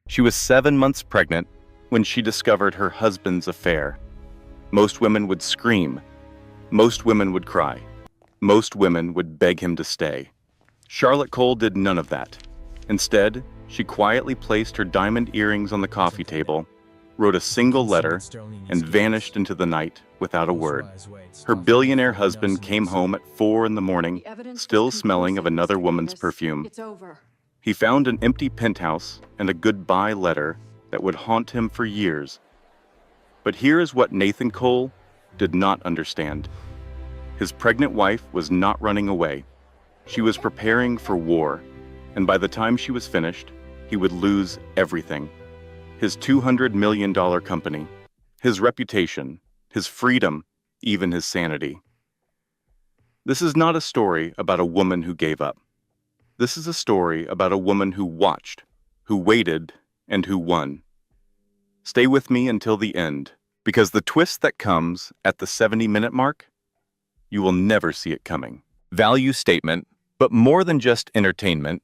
She was 7 months pregnant when she discovered her husband's affair. Most women would scream. Most women would cry. Most women would beg him to stay. Charlotte Cole did none of that. Instead, she quietly placed her diamond earrings on the coffee table, wrote a single letter, and vanished into the night without a word. Her billionaire husband came home at 4 in the morning, still smelling of another woman's perfume. He found an empty penthouse and a goodbye letter that would haunt him for years. But here is what Nathan Cole did not understand. His pregnant wife was not running away. She was preparing for war, and by the time she was finished, he would lose everything. His $200 million company, his reputation, his freedom, even his sanity. This is not a story about a woman who gave up. This is a story about a woman who watched, who waited, and who won. Stay with me until the end, because the twist that comes at the 70-minute mark, you will never see it coming. Value statement, but more than just entertainment,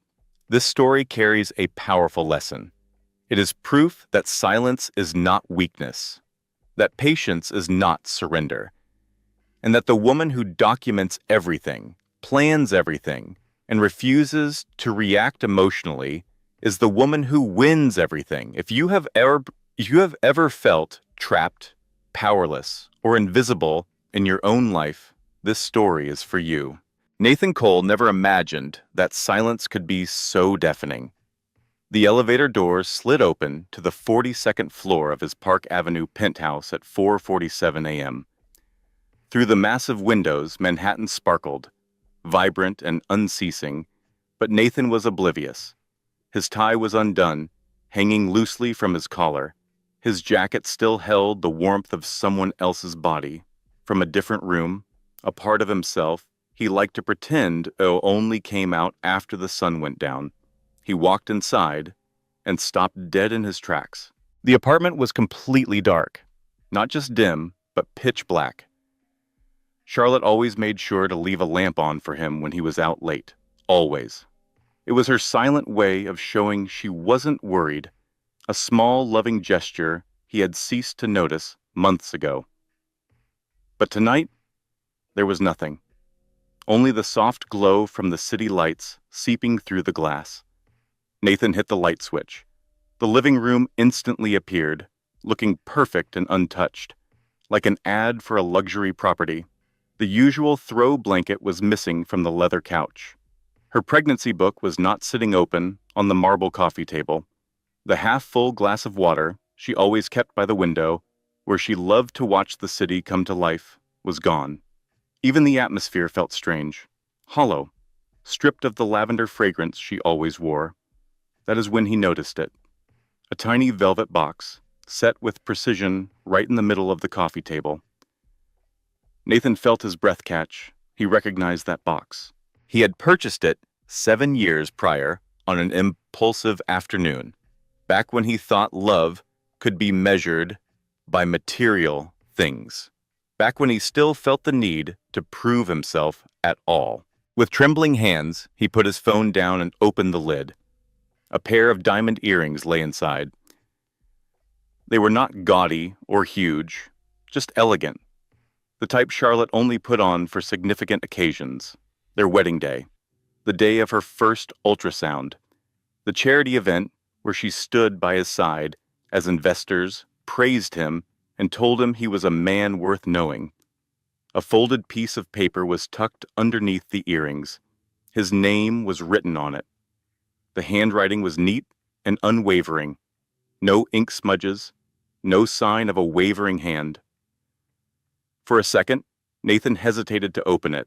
this story carries a powerful lesson. It is proof that silence is not weakness, that patience is not surrender, and that the woman who documents everything, plans everything, and refuses to react emotionally is the woman who wins everything. If you have ever felt trapped, powerless, or invisible in your own life, this story is for you. Nathan Cole never imagined that silence could be so deafening. The elevator doors slid open to the 42nd floor of his Park Avenue penthouse at 4:47 a.m. Through the massive windows, Manhattan sparkled, vibrant and unceasing, but Nathan was oblivious. His tie was undone, hanging loosely from his collar. His jacket still held the warmth of someone else's body. From a different room, a part of himself he liked to pretend only came out after the sun went down. He walked inside and stopped dead in his tracks. The apartment was completely dark, not just dim, but pitch black. Charlotte always made sure to leave a lamp on for him when he was out late. Always. It was her silent way of showing she wasn't worried, a small, loving gesture he had ceased to notice months ago. But tonight, there was nothing. Only the soft glow from the city lights seeping through the glass. Nathan hit the light switch. The living room instantly appeared, looking perfect and untouched, like an ad for a luxury property. The usual throw blanket was missing from the leather couch. Her pregnancy book was not sitting open on the marble coffee table. The half-full glass of water she always kept by the window, where she loved to watch the city come to life, was gone. Even the atmosphere felt strange, hollow, stripped of the lavender fragrance she always wore. That is when he noticed it. A tiny velvet box, set with precision right in the middle of the coffee table. Nathan felt his breath catch. He recognized that box. He had purchased it 7 years prior on an impulsive afternoon, back when he thought love could be measured by material things, back when he still felt the need to prove himself at all. With trembling hands, he put his phone down and opened the lid. A pair of diamond earrings lay inside. They were not gaudy or huge, just elegant. The type Charlotte only put on for significant occasions. Their wedding day, the day of her first ultrasound, the charity event where she stood by his side as investors praised him and told him he was a man worth knowing. A folded piece of paper was tucked underneath the earrings. His name was written on it. The handwriting was neat and unwavering. No ink smudges, no sign of a wavering hand. For a second, Nathan hesitated to open it.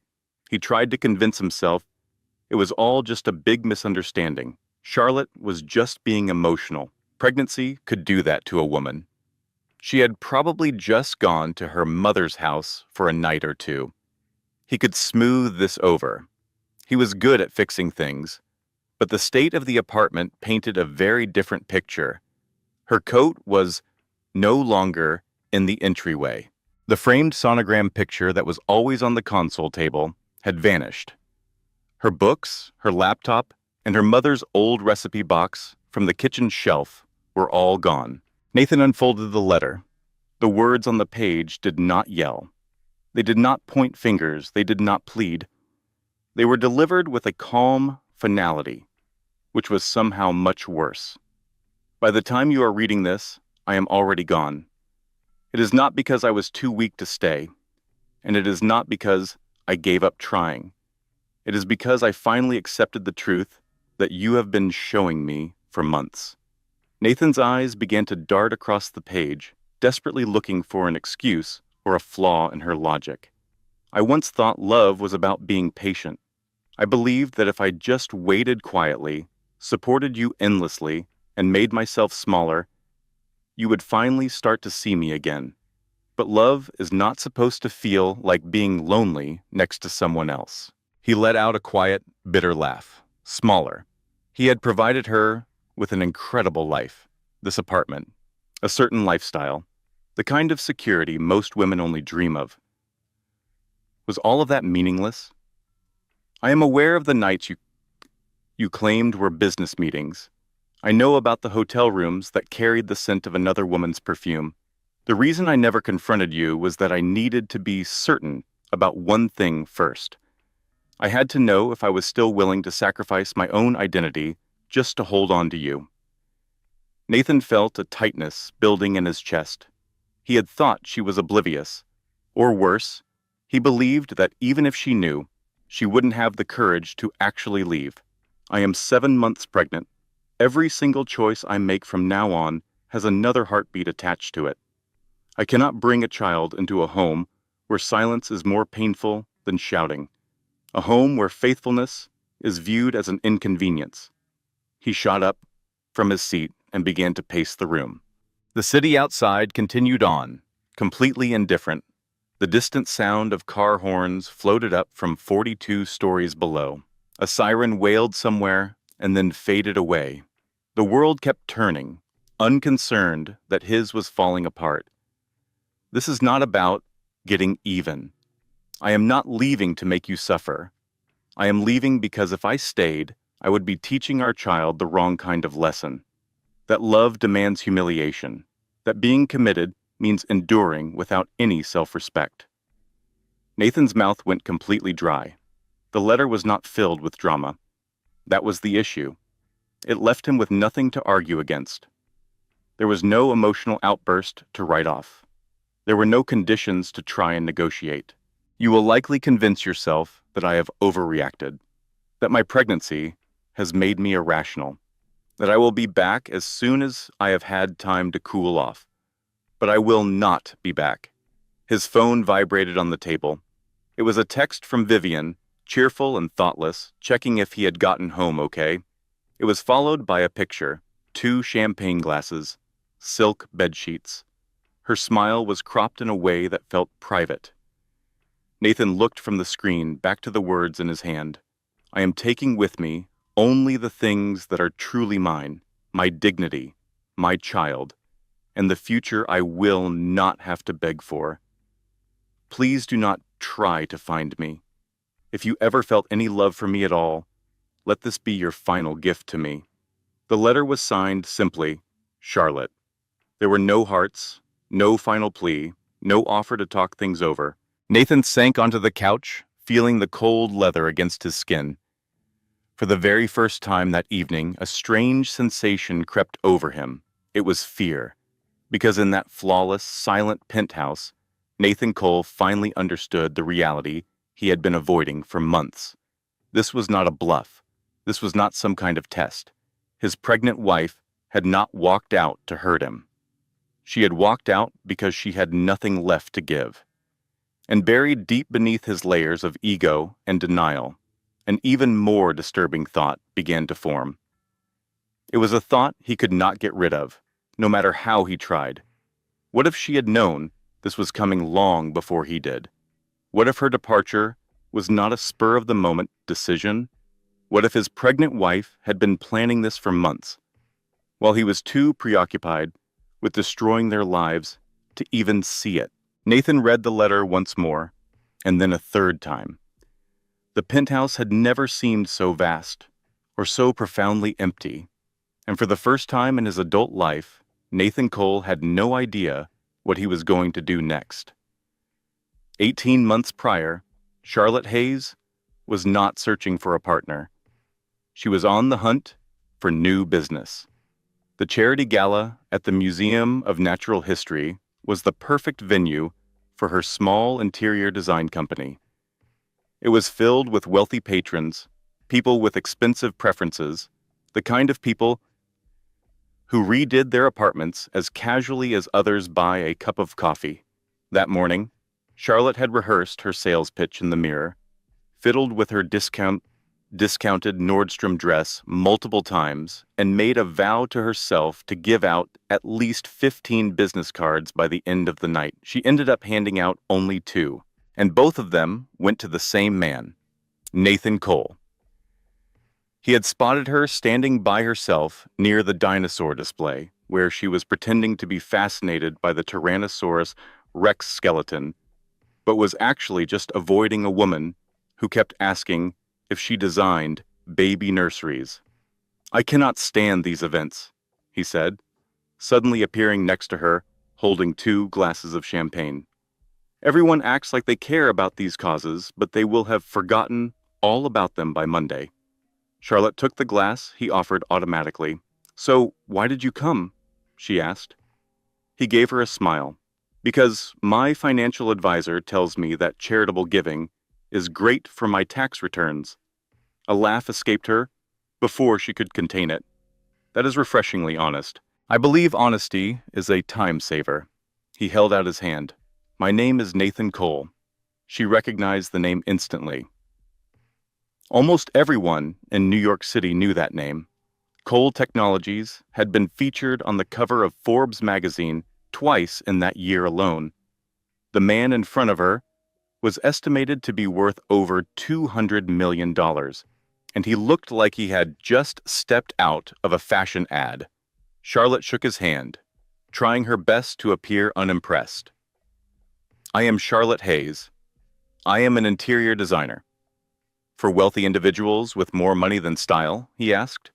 He tried to convince himself it was all just a big misunderstanding. Charlotte was just being emotional. Pregnancy could do that to a woman. She had probably just gone to her mother's house for a night or two. He could smooth this over. He was good at fixing things, but the state of the apartment painted a very different picture. Her coat was no longer in the entryway. The framed sonogram picture that was always on the console table had vanished. Her books, her laptop, and her mother's old recipe box from the kitchen shelf were all gone. Nathan unfolded the letter. The words on the page did not yell. They did not point fingers. They did not plead. They were delivered with a calm finality, which was somehow much worse. By the time you are reading this, I am already gone. It is not because I was too weak to stay, and it is not because I gave up trying. It is because I finally accepted the truth that you have been showing me for months. Nathan's eyes began to dart across the page, desperately looking for an excuse or a flaw in her logic. I once thought love was about being patient. I believed that if I just waited quietly, supported you endlessly, and made myself smaller, you would finally start to see me again. But love is not supposed to feel like being lonely next to someone else. He let out a quiet, bitter laugh. Smaller. He had provided her with an incredible life. This apartment, a certain lifestyle, the kind of security most women only dream of. Was all of that meaningless? I am aware of the nights you claimed were business meetings. I know about the hotel rooms that carried the scent of another woman's perfume. The reason I never confronted you was that I needed to be certain about one thing first. I had to know if I was still willing to sacrifice my own identity just to hold on to you. Nathan felt a tightness building in his chest. He had thought she was oblivious. Or worse, he believed that even if she knew, she wouldn't have the courage to actually leave. I am 7 months pregnant. Every single choice I make from now on has another heartbeat attached to it. I cannot bring a child into a home where silence is more painful than shouting. A home where faithfulness is viewed as an inconvenience. He shot up from his seat and began to pace the room. The city outside continued on, completely indifferent. The distant sound of car horns floated up from 42 stories below. A siren wailed somewhere and then faded away. The world kept turning, unconcerned that his was falling apart. This is not about getting even. I am not leaving to make you suffer. I am leaving because if I stayed, I would be teaching our child the wrong kind of lesson. That love demands humiliation. That being committed means enduring without any self-respect. Nathan's mouth went completely dry. The letter was not filled with drama. That was the issue. It left him with nothing to argue against. There was no emotional outburst to write off. There were no conditions to try and negotiate. You will likely convince yourself that I have overreacted, that my pregnancy has made me irrational, that I will be back as soon as I have had time to cool off. But I will not be back. His phone vibrated on the table. It was a text from Vivian, cheerful and thoughtless, checking if he had gotten home okay. It was followed by a picture, 2 champagne glasses, silk bedsheets. Her smile was cropped in a way that felt private. Nathan looked from the screen back to the words in his hand. I am taking with me only the things that are truly mine, my dignity, my child, and the future I will not have to beg for. Please do not try to find me. If you ever felt any love for me at all, let this be your final gift to me. The letter was signed simply, Charlotte. There were no hearts, no final plea, no offer to talk things over. Nathan sank onto the couch, feeling the cold leather against his skin. For the very first time that evening, a strange sensation crept over him. It was fear. Because in that flawless, silent penthouse, Nathan Cole finally understood the reality he had been avoiding for months. This was not a bluff. This was not some kind of test. His pregnant wife had not walked out to hurt him. She had walked out because she had nothing left to give. And buried deep beneath his layers of ego and denial, an even more disturbing thought began to form. It was a thought he could not get rid of, no matter how he tried. What if she had known this was coming long before he did? What if her departure was not a spur-of-the-moment decision? What if his pregnant wife had been planning this for months, while he was too preoccupied with destroying their lives to even see it? Nathan read the letter once more, and then a third time. The penthouse had never seemed so vast, or so profoundly empty. And for the first time in his adult life, Nathan Cole had no idea what he was going to do next. 18 months prior, Charlotte Hayes was not searching for a partner. She was on the hunt for new business. The charity gala at the Museum of Natural History was the perfect venue for her small interior design company. It was filled with wealthy patrons, people with expensive preferences, the kind of people who redid their apartments as casually as others buy a cup of coffee. That morning, Charlotte had rehearsed her sales pitch in the mirror, fiddled with her discounted Nordstrom dress multiple times, and made a vow to herself to give out at least 15 business cards by the end of the night. She ended up handing out only 2, and both of them went to the same man, Nathan Cole. He had spotted her standing by herself near the dinosaur display, where she was pretending to be fascinated by the Tyrannosaurus Rex skeleton, but was actually just avoiding a woman who kept asking if she designed baby nurseries. "I cannot stand these events," he said, suddenly appearing next to her, holding 2 glasses of champagne. "Everyone acts like they care about these causes, but they will have forgotten all about them by Monday." Charlotte took the glass he offered automatically. "So, why did you come?" she asked. He gave her a smile. "Because my financial advisor tells me that charitable giving is great for my tax returns." A laugh escaped her before she could contain it. "That is refreshingly honest. I believe honesty is a time saver." He held out his hand. "My name is Nathan Cole." She recognized the name instantly. Almost everyone in New York City knew that name. Cole Technologies had been featured on the cover of Forbes magazine twice in that year alone. The man in front of her was estimated to be worth over $200 million, and he looked like he had just stepped out of a fashion ad. Charlotte shook his hand, trying her best to appear unimpressed. "I am Charlotte Hayes. I am an interior designer." "For wealthy individuals with more money than style?" he asked.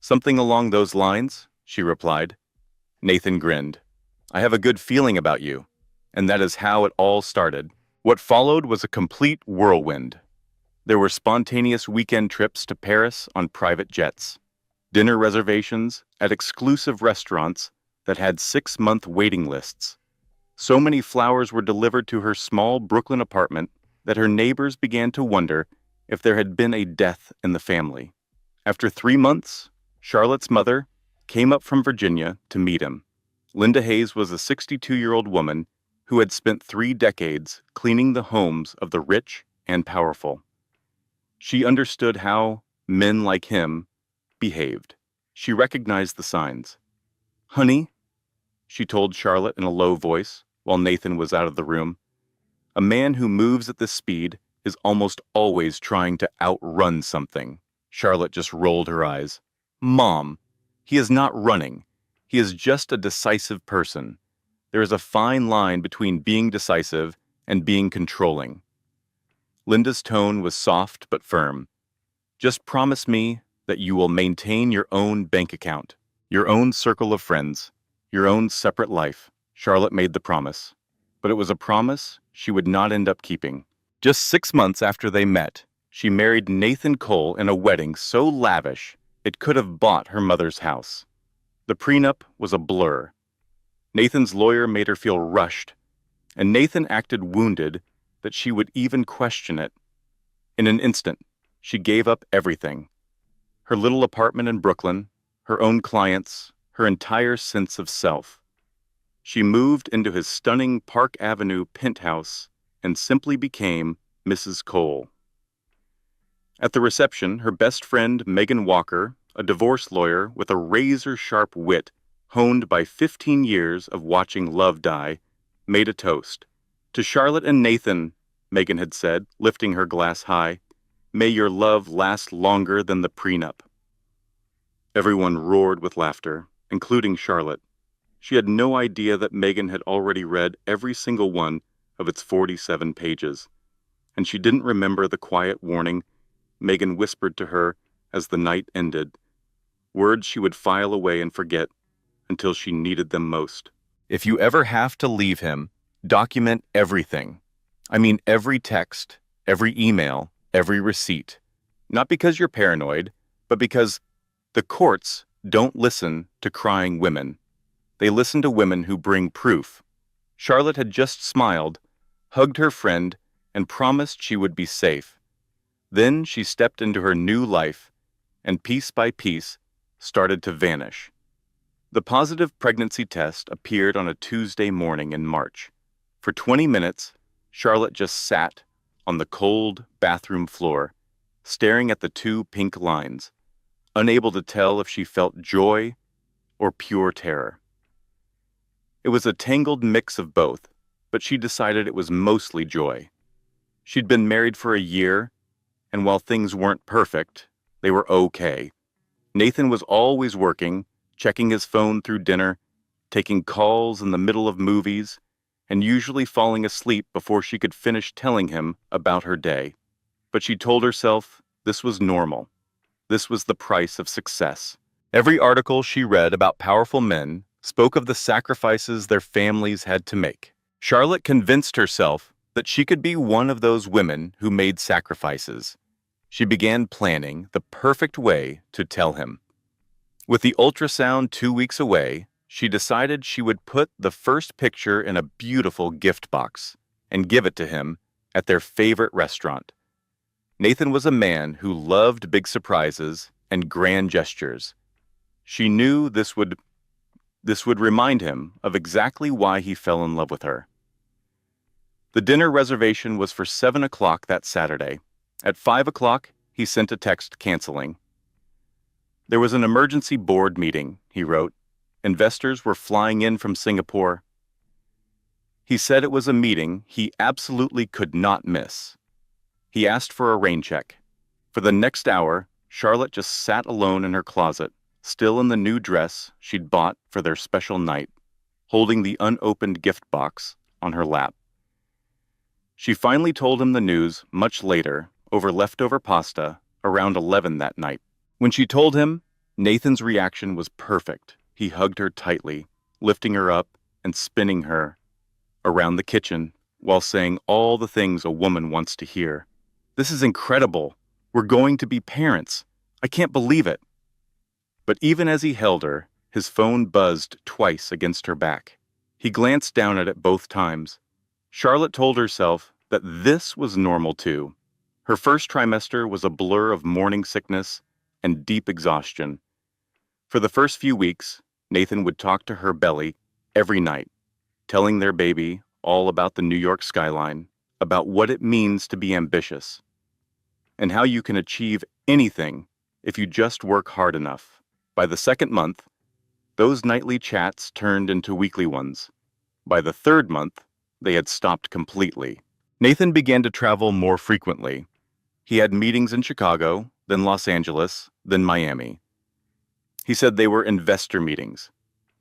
"Something along those lines," she replied. Nathan grinned. "I have a good feeling about you." And that is how it all started. What followed was a complete whirlwind. There were spontaneous weekend trips to Paris on private jets, dinner reservations at exclusive restaurants that had 6-month waiting lists. So many flowers were delivered to her small Brooklyn apartment that her neighbors began to wonder if there had been a death in the family. After 3 months, Charlotte's mother came up from Virginia to meet him. Linda Hayes was a 62-year-old woman who had spent 3 decades cleaning the homes of the rich and powerful. She understood how men like him behaved. She recognized the signs. "Honey," she told Charlotte in a low voice while Nathan was out of the room, "a man who moves at this speed is almost always trying to outrun something." Charlotte just rolled her eyes. "Mom, he is not running. He is just a decisive person. There is a fine line between being decisive and being controlling." Linda's tone was soft but firm. "Just promise me that you will maintain your own bank account, your own circle of friends, your own separate life." Charlotte made the promise, but it was a promise she would not end up keeping. Just 6 months after they met, she married Nathan Cole in a wedding so lavish it could have bought her mother's house. The prenup was a blur. Nathan's lawyer made her feel rushed, and Nathan acted wounded that she would even question it. In an instant, she gave up everything. Her little apartment in Brooklyn, her own clients, her entire sense of self. She moved into his stunning Park Avenue penthouse and simply became Mrs. Cole. At the reception, her best friend Megan Walker, a divorce lawyer with a razor-sharp wit honed by 15 years of watching love die, made a toast. "To Charlotte and Nathan," Megan had said, lifting her glass high, "may your love last longer than the prenup." Everyone roared with laughter, including Charlotte. She had no idea that Megan had already read every single one of its 47 pages, and she didn't remember the quiet warning Megan whispered to her as the night ended. words she would file away and forget until she needed them most. If you ever have to leave him, document everything. I mean, every text, every email, every receipt. Not because you're paranoid, but because the courts don't listen to crying women. They listen to women who bring proof. Charlotte had just smiled, hugged her friend, and promised she would be safe. Then she stepped into her new life, and piece by piece started to vanish. The positive pregnancy test appeared on a Tuesday morning in March. For 20 minutes, Charlotte just sat on the cold bathroom floor, staring at the two pink lines, unable to tell if she felt joy or pure terror. It was a tangled mix of both, but she decided it was mostly joy. She'd been married for a year, and while things weren't perfect, they were okay. Nathan was always working, checking his phone through dinner, taking calls in the middle of movies, and usually falling asleep before she could finish telling him about her day. But she told herself this was normal. This was the price of success. Every article she read about powerful men spoke of the sacrifices their families had to make. Charlotte convinced herself that she could be one of those women who made sacrifices. She began planning the perfect way to tell him. With the ultrasound 2 weeks away, she decided she would put the first picture in a beautiful gift box and give it to him at their favorite restaurant. Nathan was a man who loved big surprises and grand gestures. She knew this would remind him of exactly why he fell in love with her. The dinner reservation was for 7 o'clock that Saturday. At 5 o'clock, he sent a text canceling. There was an emergency board meeting, he wrote. Investors were flying in from Singapore. He said it was a meeting he absolutely could not miss. He asked for a rain check. For the next hour, Charlotte just sat alone in her closet, still in the new dress she'd bought for their special night, holding the unopened gift box on her lap. She finally told him the news much later, over leftover pasta, around 11 that night. When she told him, Nathan's reaction was perfect. He hugged her tightly, lifting her up and spinning her around the kitchen while saying all the things a woman wants to hear. "This is incredible. We're going to be parents. I can't believe it." But even as he held her, his phone buzzed twice against her back. He glanced down at it both times. Charlotte told herself that this was normal too. Her first trimester was a blur of morning sickness and deep exhaustion. For the first few weeks, Nathan would talk to her belly every night, telling their baby all about the New York skyline, about what it means to be ambitious, and how you can achieve anything if you just work hard enough. By the second month, those nightly chats turned into weekly ones. By the third month, they had stopped completely. Nathan began to travel more frequently. He had meetings in Chicago, then Los Angeles, then Miami. He said they were investor meetings,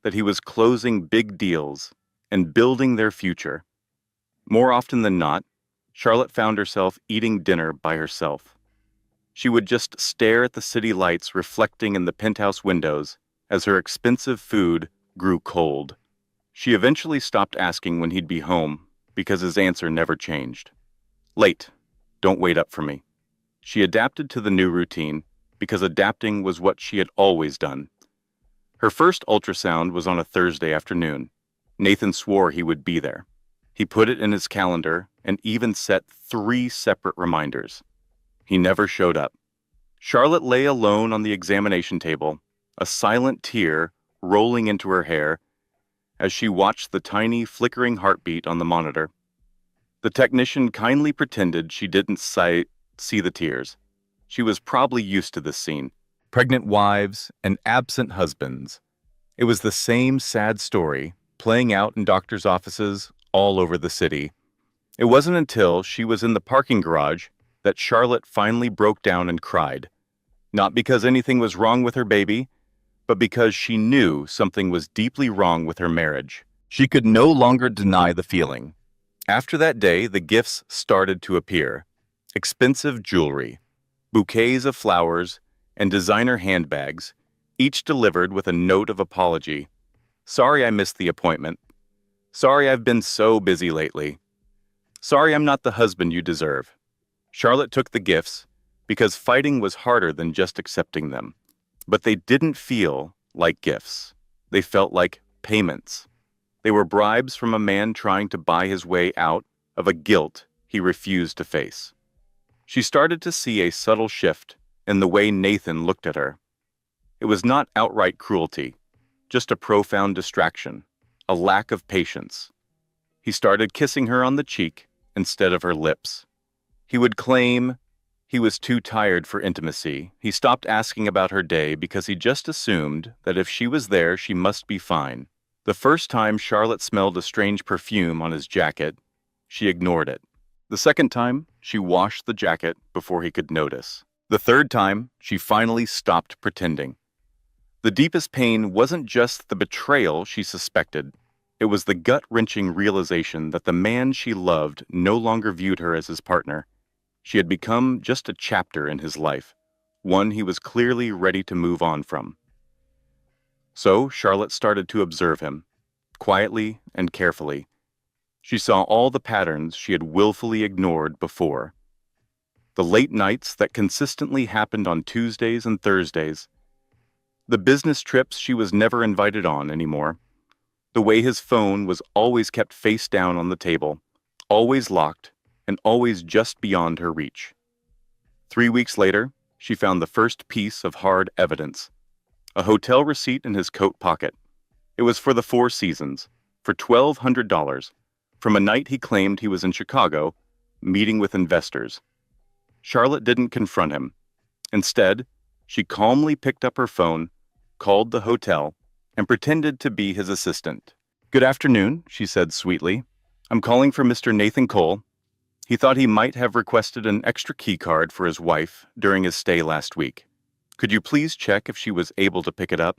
that he was closing big deals and building their future. More often than not, Charlotte found herself eating dinner by herself. She would just stare at the city lights reflecting in the penthouse windows as her expensive food grew cold. She eventually stopped asking when he'd be home because his answer never changed. "Late. Don't wait up for me." She adapted to the new routine because adapting was what she had always done. Her first ultrasound was on a Thursday afternoon. Nathan swore he would be there. He put it in his calendar and even set 3 separate reminders. He never showed up. Charlotte lay alone on the examination table, a silent tear rolling into her hair as she watched the tiny flickering heartbeat on the monitor. The technician kindly pretended she didn't see the tears. She was probably used to this scene. Pregnant wives and absent husbands. It was the same sad story playing out in doctors' offices all over the city. It wasn't until she was in the parking garage that Charlotte finally broke down and cried. Not because anything was wrong with her baby, but because she knew something was deeply wrong with her marriage. She could no longer deny the feeling. After that day, the gifts started to appear. Expensive jewelry, bouquets of flowers, and designer handbags, each delivered with a note of apology. Sorry I missed the appointment. Sorry I've been so busy lately. Sorry I'm not the husband you deserve. Charlotte took the gifts because fighting was harder than just accepting them. But they didn't feel like gifts. They felt like payments. They were bribes from a man trying to buy his way out of a guilt he refused to face. She started to see a subtle shift in the way Nathan looked at her. It was not outright cruelty, just a profound distraction, a lack of patience. He started kissing her on the cheek instead of her lips. He would claim he was too tired for intimacy. He stopped asking about her day because he just assumed that if she was there, she must be fine. The first time Charlotte smelled a strange perfume on his jacket, she ignored it. The second time, she washed the jacket before he could notice. The third time, she finally stopped pretending. The deepest pain wasn't just the betrayal she suspected. It was the gut-wrenching realization that the man she loved no longer viewed her as his partner. She had become just a chapter in his life, one he was clearly ready to move on from. So Charlotte started to observe him, quietly and carefully. She saw all the patterns she had willfully ignored before. The late nights that consistently happened on Tuesdays and Thursdays. The business trips she was never invited on anymore. The way his phone was always kept face down on the table, always locked, and always just beyond her reach. 3 weeks later, she found the first piece of hard evidence. A hotel receipt in his coat pocket. It was for the Four Seasons, for $1,200, from a night he claimed he was in Chicago, meeting with investors. Charlotte didn't confront him. Instead, she calmly picked up her phone, called the hotel, and pretended to be his assistant. "Good afternoon," she said sweetly. "I'm calling for Mr. Nathan Cole. He thought he might have requested an extra key card for his wife during his stay last week. Could you please check if she was able to pick it up?"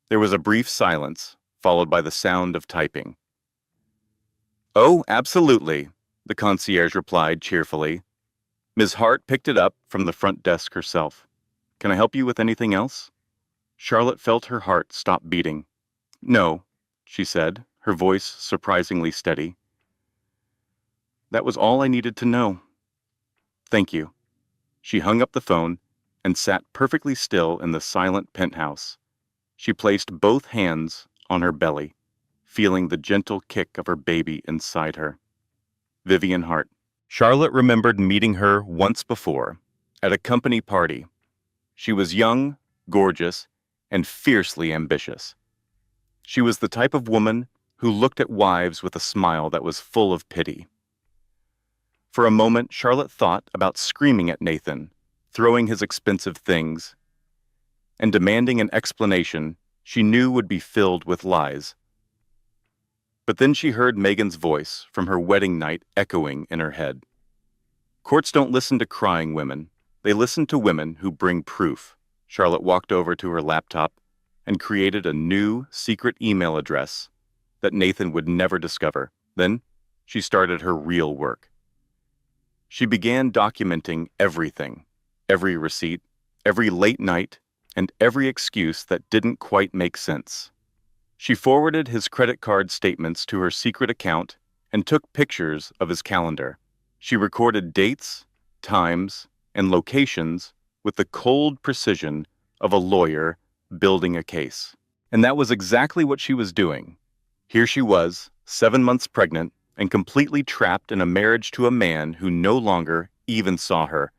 There was a brief silence, followed by the sound of typing. "Oh, absolutely," the concierge replied cheerfully. Ms. Hart picked it up from the front desk herself. "Can I help you with anything else?" Charlotte felt her heart stop beating. "No," she said, her voice surprisingly steady. "That was all I needed to know. Thank you." She hung up the phone and sat perfectly still in the silent penthouse. She placed both hands on her belly, feeling the gentle kick of her baby inside her. Vivian Hart. Charlotte remembered meeting her once before, at a company party. She was young, gorgeous, and fiercely ambitious. She was the type of woman who looked at wives with a smile that was full of pity. For a moment, Charlotte thought about screaming at Nathan, throwing his expensive things, and demanding an explanation she knew would be filled with lies. But then she heard Megan's voice from her wedding night echoing in her head. "Courts don't listen to crying women. They listen to women who bring proof." Charlotte walked over to her laptop and created a new secret email address that Nathan would never discover. Then she started her real work. She began documenting everything, every receipt, every late night, and every excuse that didn't quite make sense. She forwarded his credit card statements to her secret account and took pictures of his calendar. She recorded dates, times, and locations with the cold precision of a lawyer building a case. And that was exactly what she was doing. Here she was, 7 months pregnant, and completely trapped in a marriage to a man who no longer even saw her.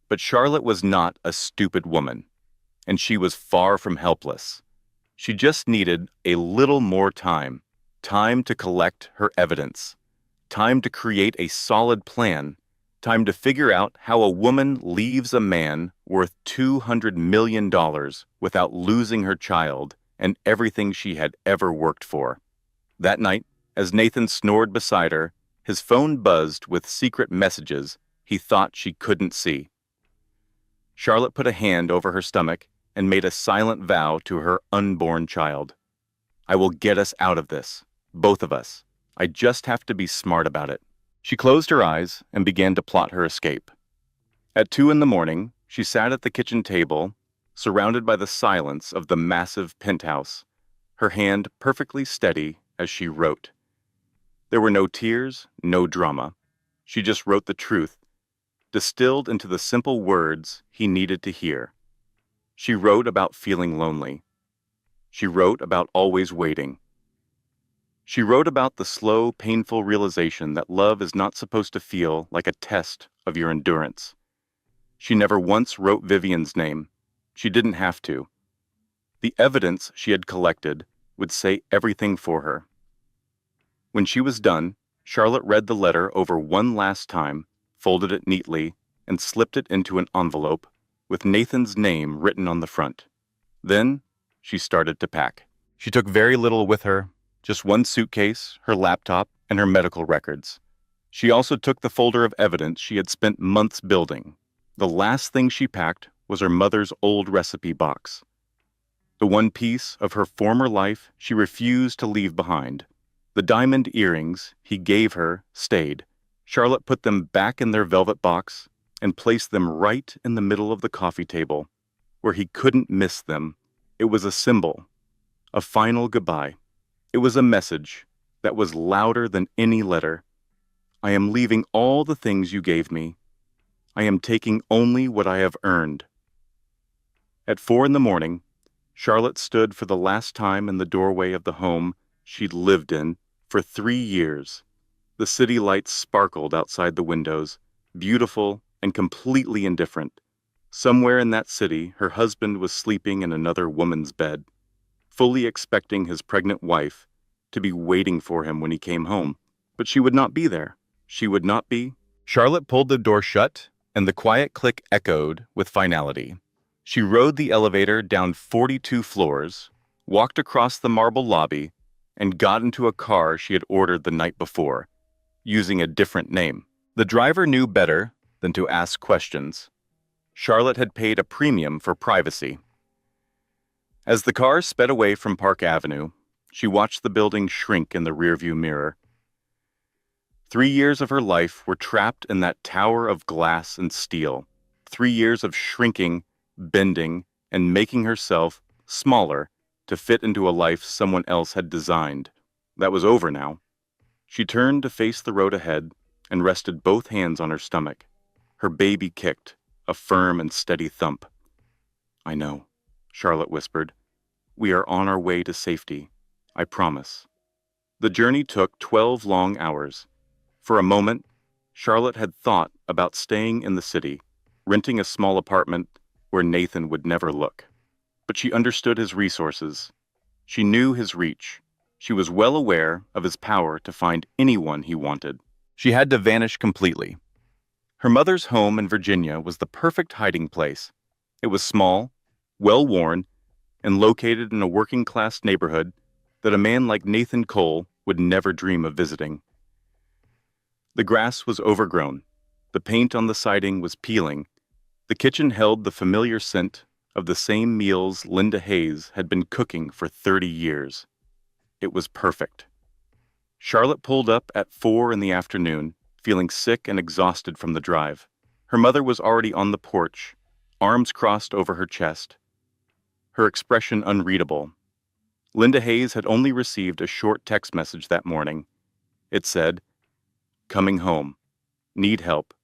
But Charlotte was not a stupid woman, and she was far from helpless. She just needed a little more time to collect her evidence, time to create a solid plan, time to figure out how a woman leaves a man worth $200 million without losing her child and everything she had ever worked for. That night, as Nathan snored beside her, his phone buzzed with secret messages he thought she couldn't see. Charlotte put a hand over her stomach and made a silent vow to her unborn child. "I will get us out of this, both of us. I just have to be smart about it." She closed her eyes and began to plot her escape. At 2 in the morning, she sat at the kitchen table, surrounded by the silence of the massive penthouse, her hand perfectly steady as she wrote. There were no tears, no drama. She just wrote the truth, distilled into the simple words he needed to hear. She wrote about feeling lonely. She wrote about always waiting. She wrote about the slow, painful realization that love is not supposed to feel like a test of your endurance. She never once wrote Vivian's name. She didn't have to. The evidence she had collected would say everything for her. When she was done, Charlotte read the letter over one last time, folded it neatly, and slipped it into an envelope with Nathan's name written on the front. Then she started to pack. She took very little with her, just one suitcase, her laptop, and her medical records. She also took the folder of evidence she had spent months building. The last thing she packed was her mother's old recipe box. The one piece of her former life she refused to leave behind. The diamond earrings he gave her stayed. Charlotte put them back in their velvet box and placed them right in the middle of the coffee table, where he couldn't miss them. It was a symbol, a final goodbye. It was a message that was louder than any letter. I am leaving all the things you gave me. I am taking only what I have earned. At 4 a.m, Charlotte stood for the last time in the doorway of the home she'd lived in for 3 years. The city lights sparkled outside the windows, beautiful and completely indifferent. Somewhere in that city, her husband was sleeping in another woman's bed, fully expecting his pregnant wife to be waiting for him when he came home. But she would not be there. She would not be. Charlotte pulled the door shut, and the quiet click echoed with finality. She rode the elevator down 42 floors, walked across the marble lobby, and got into a car she had ordered the night before, using a different name. The driver knew better than to ask questions. Charlotte had paid a premium for privacy. As the car sped away from Park Avenue, she watched the building shrink in the rearview mirror. 3 years of her life were trapped in that tower of glass and steel. 3 years of shrinking, bending, and making herself smaller to fit into a life someone else had designed. That was over now. She turned to face the road ahead and rested both hands on her stomach. Her baby kicked, a firm and steady thump. I know, Charlotte whispered. We are on our way to safety. I promise. The journey took 12 long hours. For a moment, Charlotte had thought about staying in the city, renting a small apartment where Nathan would never look. But she understood his resources. She knew his reach. She was well aware of his power to find anyone he wanted. She had to vanish completely. Her mother's home in Virginia was the perfect hiding place. It was small, well-worn, and located in a working-class neighborhood that a man like Nathan Cole would never dream of visiting. The grass was overgrown. The paint on the siding was peeling. The kitchen held the familiar scent of the same meals Linda Hayes had been cooking for 30 years. It was perfect. Charlotte pulled up at 4 p.m, feeling sick and exhausted from the drive. Her mother was already on the porch, arms crossed over her chest, her expression unreadable. Linda Hayes had only received a short text message that morning. It said, "Coming home. Need help.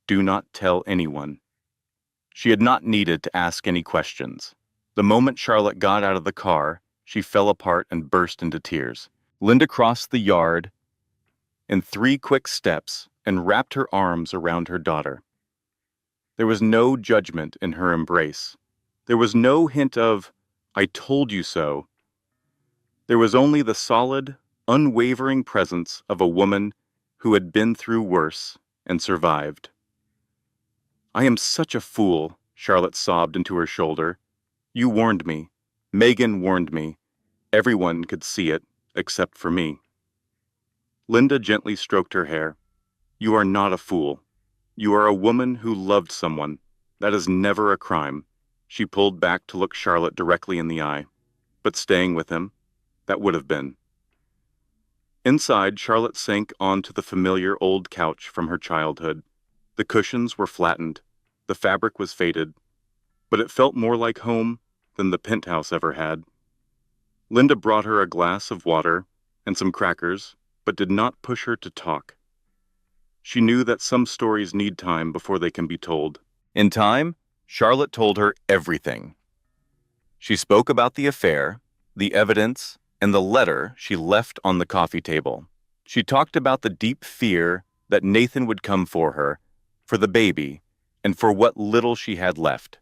Do not tell anyone." She had not needed to ask any questions. The moment Charlotte got out of the car, she fell apart and burst into tears. Linda crossed the yard in 3 quick steps and wrapped her arms around her daughter. There was no judgment in her embrace. There was no hint of, "I told you so." There was only the solid, unwavering presence of a woman who had been through worse and survived. "I am such a fool," Charlotte sobbed into her shoulder. "You warned me. Megan warned me. Everyone could see it, except for me." Linda gently stroked her hair. "You are not a fool. You are a woman who loved someone. That is never a crime." She pulled back to look Charlotte directly in the eye. But staying with him, that would have been. Inside, Charlotte sank onto the familiar old couch from her childhood. The cushions were flattened. The fabric was faded. but it felt more like home than the penthouse ever had. Linda brought her a glass of water and some crackers, but did not push her to talk. She knew that some stories need time before they can be told. In time, Charlotte told her everything. She spoke about the affair, the evidence, and the letter she left on the coffee table. She talked about the deep fear that Nathan would come for her, for the baby, and for what little she had left.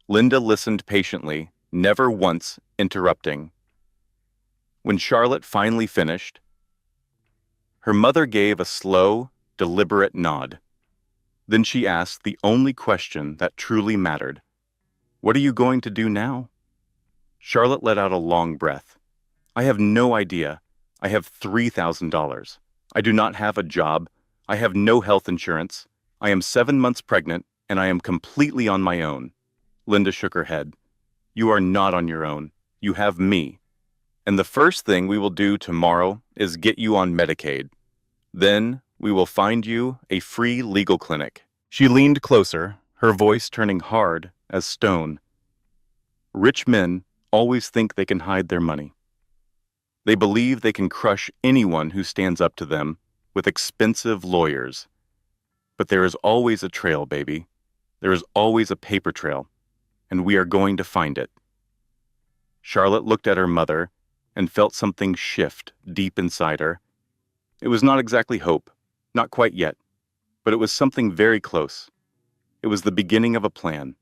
Linda listened patiently, never once interrupting. When Charlotte finally finished, her mother gave a slow, deliberate nod. Then she asked the only question that truly mattered. "What are you going to do now?" Charlotte let out a long breath. "I have no idea. I have $3,000. I do not have a job. I have no health insurance. I am 7 months pregnant, and I am completely on my own." Linda shook her head. "You are not on your own. You have me. And the first thing we will do tomorrow is get you on Medicaid. Then we will find you a free legal clinic." She leaned closer, her voice turning hard as stone. "Rich men always think they can hide their money. They believe they can crush anyone who stands up to them with expensive lawyers. But there is always a trail, baby. There is always a paper trail, and we are going to find it." Charlotte looked at her mother and felt something shift deep inside her. It was not exactly hope, not quite yet, but it was something very close. It was the beginning of a plan.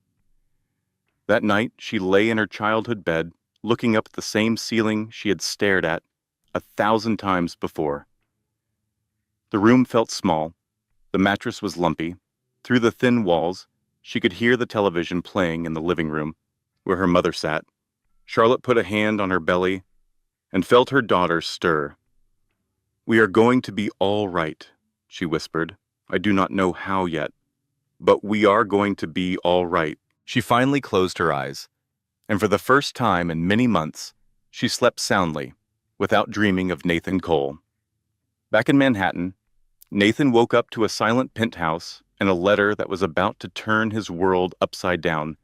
That night, she lay in her childhood bed, looking up at the same ceiling she had stared at 1,000 times before. The room felt small. The mattress was lumpy. Through the thin walls, she could hear the television playing in the living room, where her mother sat. Charlotte put a hand on her belly and felt her daughter stir. "We are going to be all right," she whispered. "I do not know how yet, but we are going to be all right." She finally closed her eyes, and for the first time in many months, she slept soundly, without dreaming of Nathan Cole. Back in Manhattan, Nathan woke up to a silent penthouse and a letter that was about to turn his world upside down.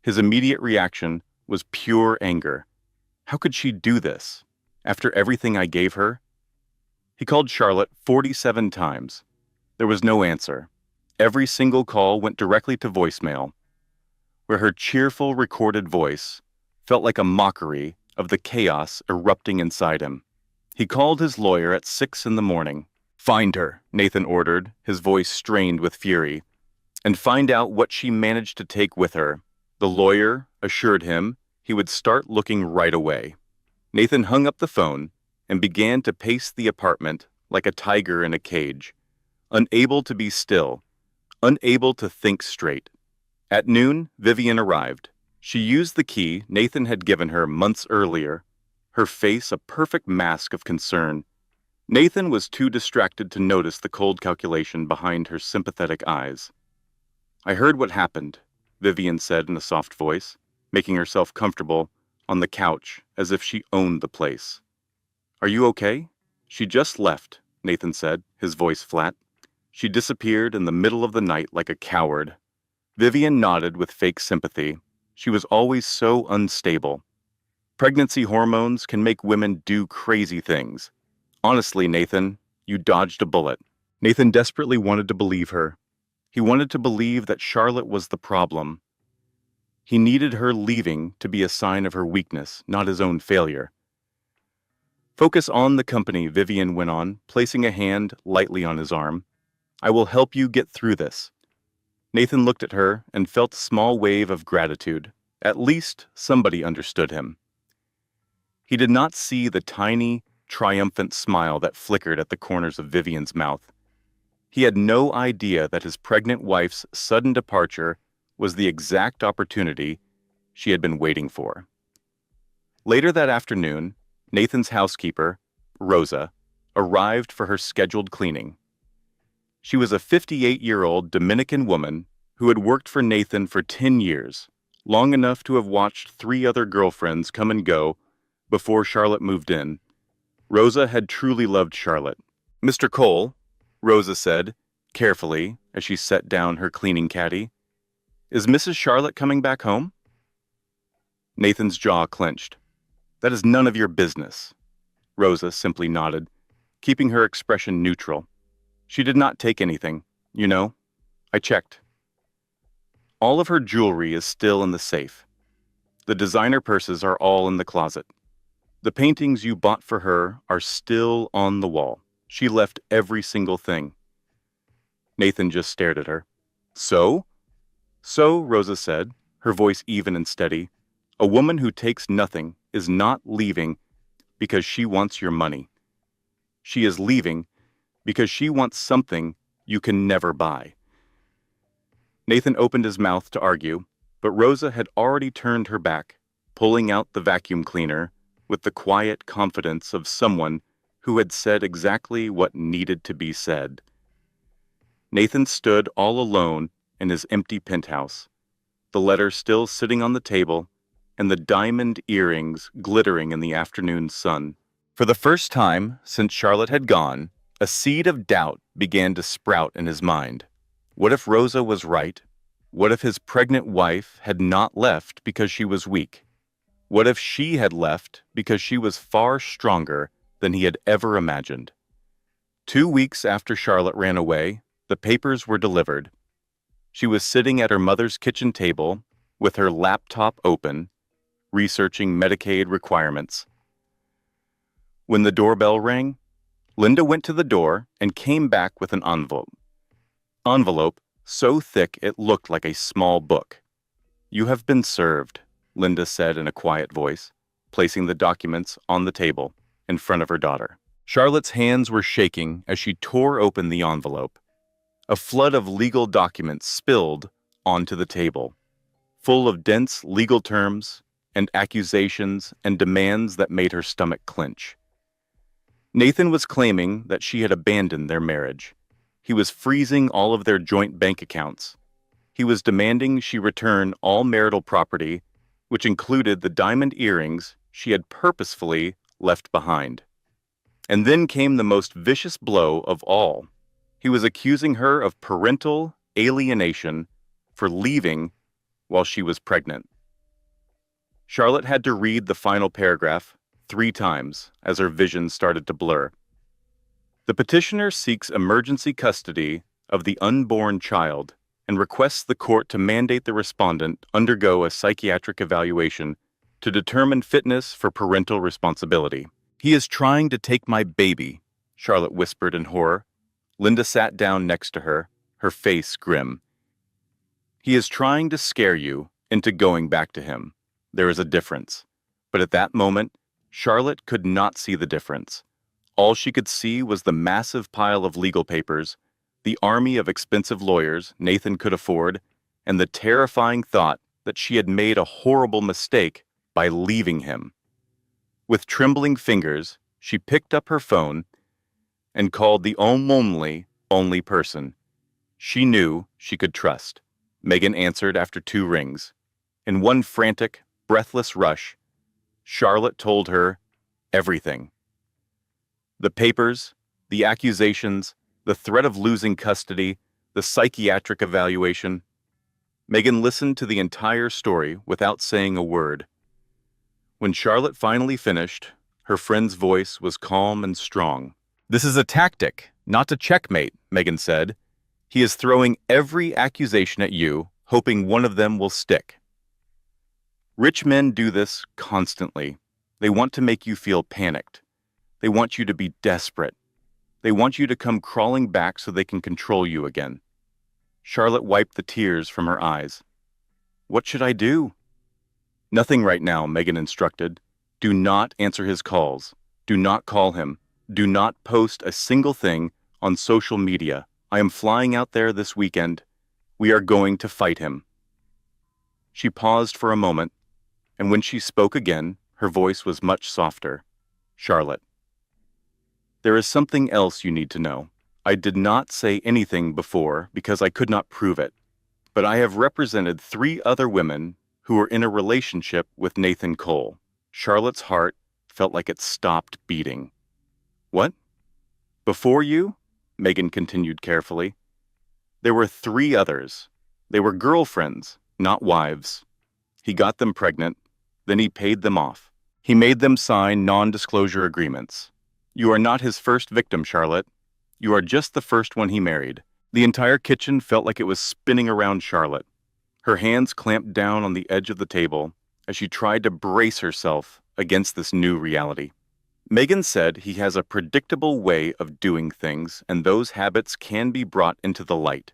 His immediate reaction was pure anger. How could she do this? After everything I gave her? He called Charlotte 47 times. There was no answer. Every single call went directly to voicemail, where her cheerful recorded voice felt like a mockery of the chaos erupting inside him. He called his lawyer at 6 in the morning. "Find her," Nathan ordered, his voice strained with fury, "and find out what she managed to take with her." The lawyer assured him he would start looking right away. Nathan hung up the phone and began to pace the apartment like a tiger in a cage, unable to be still, unable to think straight. At noon, Vivian arrived. She used the key Nathan had given her months earlier, her face a perfect mask of concern. Nathan was too distracted to notice the cold calculation behind her sympathetic eyes. "I heard what happened," Vivian said in a soft voice, making herself comfortable on the couch as if she owned the place. "Are you okay?" "She just left," Nathan said, his voice flat. "She disappeared in the middle of the night like a coward." Vivian nodded with fake sympathy. She was always so unstable. "Pregnancy hormones can make women do crazy things. Honestly, Nathan, you dodged a bullet." Nathan desperately wanted to believe her. He wanted to believe that Charlotte was the problem. He needed her leaving to be a sign of her weakness, not his own failure. "Focus on the company," Vivian went on, placing a hand lightly on his arm. "I will help you get through this." Nathan looked at her and felt a small wave of gratitude. At least somebody understood him. He did not see the tiny, triumphant smile that flickered at the corners of Vivian's mouth. He had no idea that his pregnant wife's sudden departure was the exact opportunity she had been waiting for. Later that afternoon, Nathan's housekeeper, Rosa, arrived for her scheduled cleaning. She was a 58-year-old Dominican woman who had worked for Nathan for 10 years, long enough to have watched 3 other girlfriends come and go before Charlotte moved in. Rosa had truly loved Charlotte. "Mr. Cole," Rosa said, carefully, as she set down her cleaning caddy, Is Mrs. Charlotte coming back home? Nathan's jaw clenched. That is none of your business. Rosa simply nodded, keeping her expression neutral. She did not take anything. You know, I checked. All of her jewelry is still in the safe. The designer purses are all in the closet. The paintings you bought for her are still on the wall. She left every single thing. Nathan just stared at her. So? So, Rosa said, her voice even and steady, a woman who takes nothing is not leaving because she wants your money. She is leaving because she wants something you can never buy. Nathan opened his mouth to argue, but Rosa had already turned her back, pulling out the vacuum cleaner with the quiet confidence of someone who had said exactly what needed to be said. Nathan stood all alone in his empty penthouse, the letter still sitting on the table and the diamond earrings glittering in the afternoon sun. For the first time since Charlotte had gone, a seed of doubt began to sprout in his mind. What if Rosa was right? What if his pregnant wife had not left because she was weak? What if she had left because she was far stronger than he had ever imagined? 2 weeks after Charlotte ran away, the papers were delivered. She was sitting at her mother's kitchen table with her laptop open, researching Medicaid requirements. When the doorbell rang, Linda went to the door and came back with an envelope so thick it looked like a small book. You have been served, Linda said in a quiet voice, placing the documents on the table in front of her daughter. Charlotte's hands were shaking as she tore open the envelope. A flood of legal documents spilled onto the table, full of dense legal terms and accusations and demands that made her stomach clench. Nathan was claiming that she had abandoned their marriage. He was freezing all of their joint bank accounts. He was demanding she return all marital property, which included the diamond earrings she had purposefully left behind. And then came the most vicious blow of all. He was accusing her of parental alienation for leaving while she was pregnant. Charlotte had to read the final paragraph 3 times as her vision started to blur. The petitioner seeks emergency custody of the unborn child and requests the court to mandate the respondent undergo a psychiatric evaluation to determine fitness for parental responsibility. He is trying to take my baby, Charlotte whispered in horror. Linda sat down next to her, her face grim. He is trying to scare you into going back to him. There is a difference. But at that moment, Charlotte could not see the difference. All she could see was the massive pile of legal papers, the army of expensive lawyers Nathan could afford, and the terrifying thought that she had made a horrible mistake by leaving him. With trembling fingers, she picked up her phone and called the only person she knew she could trust. Megan answered after 2 rings. In one frantic, breathless rush, Charlotte told her everything. The papers, the accusations, the threat of losing custody, the psychiatric evaluation. Megan listened to the entire story without saying a word. When Charlotte finally finished, her friend's voice was calm and strong. This is a tactic, not to checkmate, Megan said. He is throwing every accusation at you, hoping one of them will stick. Rich men do this constantly. They want to make you feel panicked. They want you to be desperate. They want you to come crawling back so they can control you again. Charlotte wiped the tears from her eyes. What should I do? Nothing right now, Megan instructed. Do not answer his calls. Do not call him. Do not post a single thing on social media. I am flying out there this weekend. We are going to fight him. She paused for a moment, and when she spoke again, her voice was much softer. Charlotte, there is something else you need to know. I did not say anything before because I could not prove it, but I have represented 3 other women who were in a relationship with Nathan Cole. Charlotte's heart felt like it stopped beating. What? Before you? Megan continued carefully. There were 3 others. They were girlfriends, not wives. He got them pregnant, then he paid them off. He made them sign non-disclosure agreements. You are not his first victim, Charlotte. You are just the first one he married. The entire kitchen felt like it was spinning around Charlotte. Her hands clamped down on the edge of the table as she tried to brace herself against this new reality. Megan said he has a predictable way of doing things, and those habits can be brought into the light.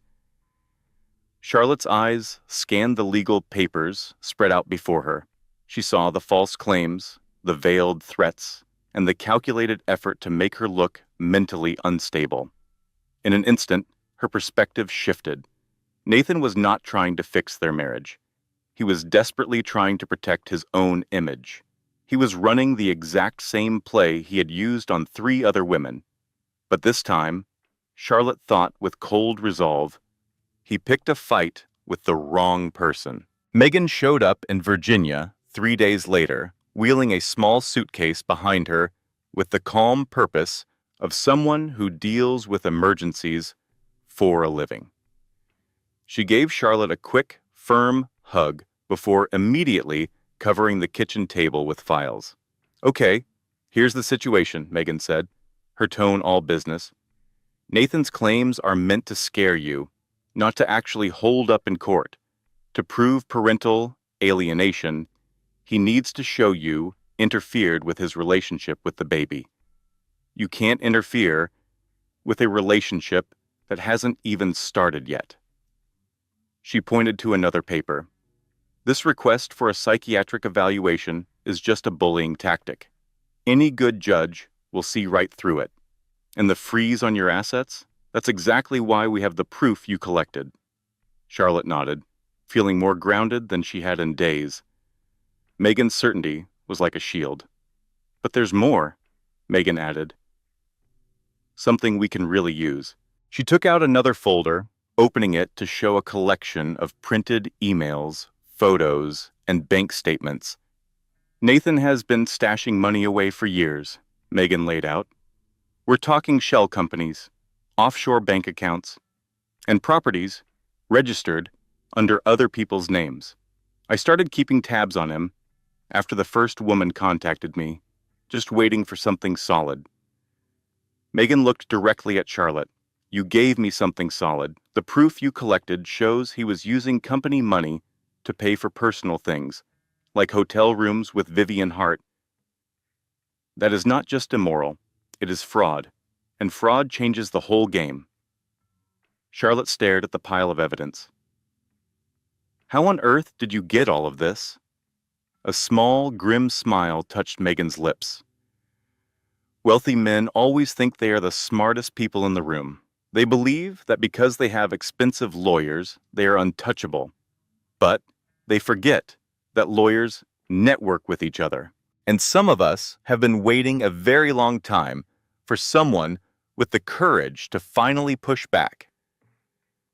Charlotte's eyes scanned the legal papers spread out before her. She saw the false claims, the veiled threats, and the calculated effort to make her look mentally unstable. In an instant, her perspective shifted. Nathan was not trying to fix their marriage. He was desperately trying to protect his own image. He was running the exact same play he had used on 3 other women. But this time, Charlotte thought with cold resolve, he picked a fight with the wrong person. Megan showed up in Virginia 3 days later, wheeling a small suitcase behind her with the calm purpose of someone who deals with emergencies for a living. She gave Charlotte a quick, firm hug before immediately covering the kitchen table with files. "Okay, here's the situation," Megan said, her tone all business. "Nathan's claims are meant to scare you, not to actually hold up in court. To prove parental alienation, he needs to show you interfered with his relationship with the baby. You can't interfere with a relationship that hasn't even started yet." She pointed to another paper. "This request for a psychiatric evaluation is just a bullying tactic. Any good judge will see right through it. And the freeze on your assets? That's exactly why we have the proof you collected." Charlotte nodded, feeling more grounded than she had in days. Megan's certainty was like a shield. "But there's more," Megan added. "Something we can really use." She took out another folder, opening it to show a collection of printed emails, photos, and bank statements. "Nathan has been stashing money away for years," Megan laid out. "We're talking shell companies, offshore bank accounts, and properties registered under other people's names. I started keeping tabs on him after the first woman contacted me, just waiting for something solid." Megan looked directly at Charlotte. "You gave me something solid. The proof you collected shows he was using company money to pay for personal things, like hotel rooms with Vivian Hart. That is not just immoral, it is fraud, and fraud changes the whole game." Charlotte stared at the pile of evidence. "How on earth did you get all of this?" A small, grim smile touched Megan's lips. "Wealthy men always think they are the smartest people in the room. They believe that because they have expensive lawyers, they are untouchable. But they forget that lawyers network with each other. And some of us have been waiting a very long time for someone with the courage to finally push back."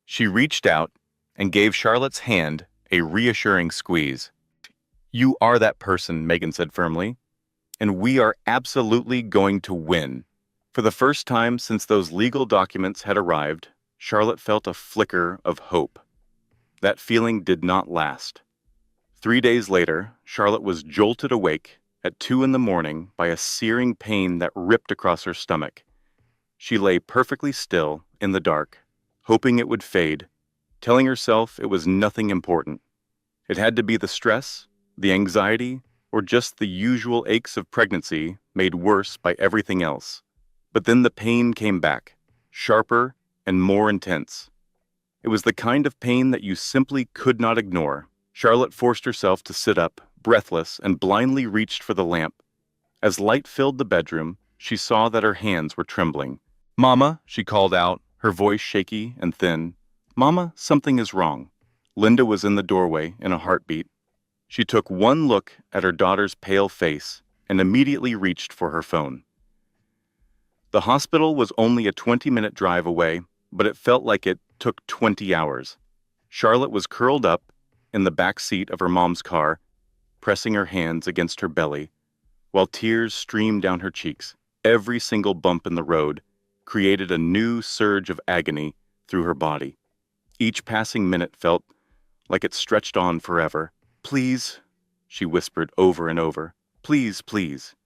She reached out and gave Charlotte's hand a reassuring squeeze. "You are that person," Megan said firmly, "and we are absolutely going to win." For the first time since those legal documents had arrived, Charlotte felt a flicker of hope. That feeling did not last. 3 days later, Charlotte was jolted awake at 2 a.m. by a searing pain that ripped across her stomach. She lay perfectly still in the dark, hoping it would fade, telling herself it was nothing important. It had to be the stress, the anxiety, or just the usual aches of pregnancy made worse by everything else. But then the pain came back, sharper and more intense. It was the kind of pain that you simply could not ignore. Charlotte forced herself to sit up, breathless, and blindly reached for the lamp. As light filled the bedroom, she saw that her hands were trembling. "Mama," she called out, her voice shaky and thin. "Mama, something is wrong." Linda was in the doorway in a heartbeat. She took one look at her daughter's pale face and immediately reached for her phone. The hospital was only a 20-minute drive away, but it felt like it took 20 hours. Charlotte was curled up in the back seat of her mom's car, pressing her hands against her belly, while tears streamed down her cheeks. Every single bump in the road created a new surge of agony through her body. Each passing minute felt like it stretched on forever. "Please," she whispered over and over. "Please, please."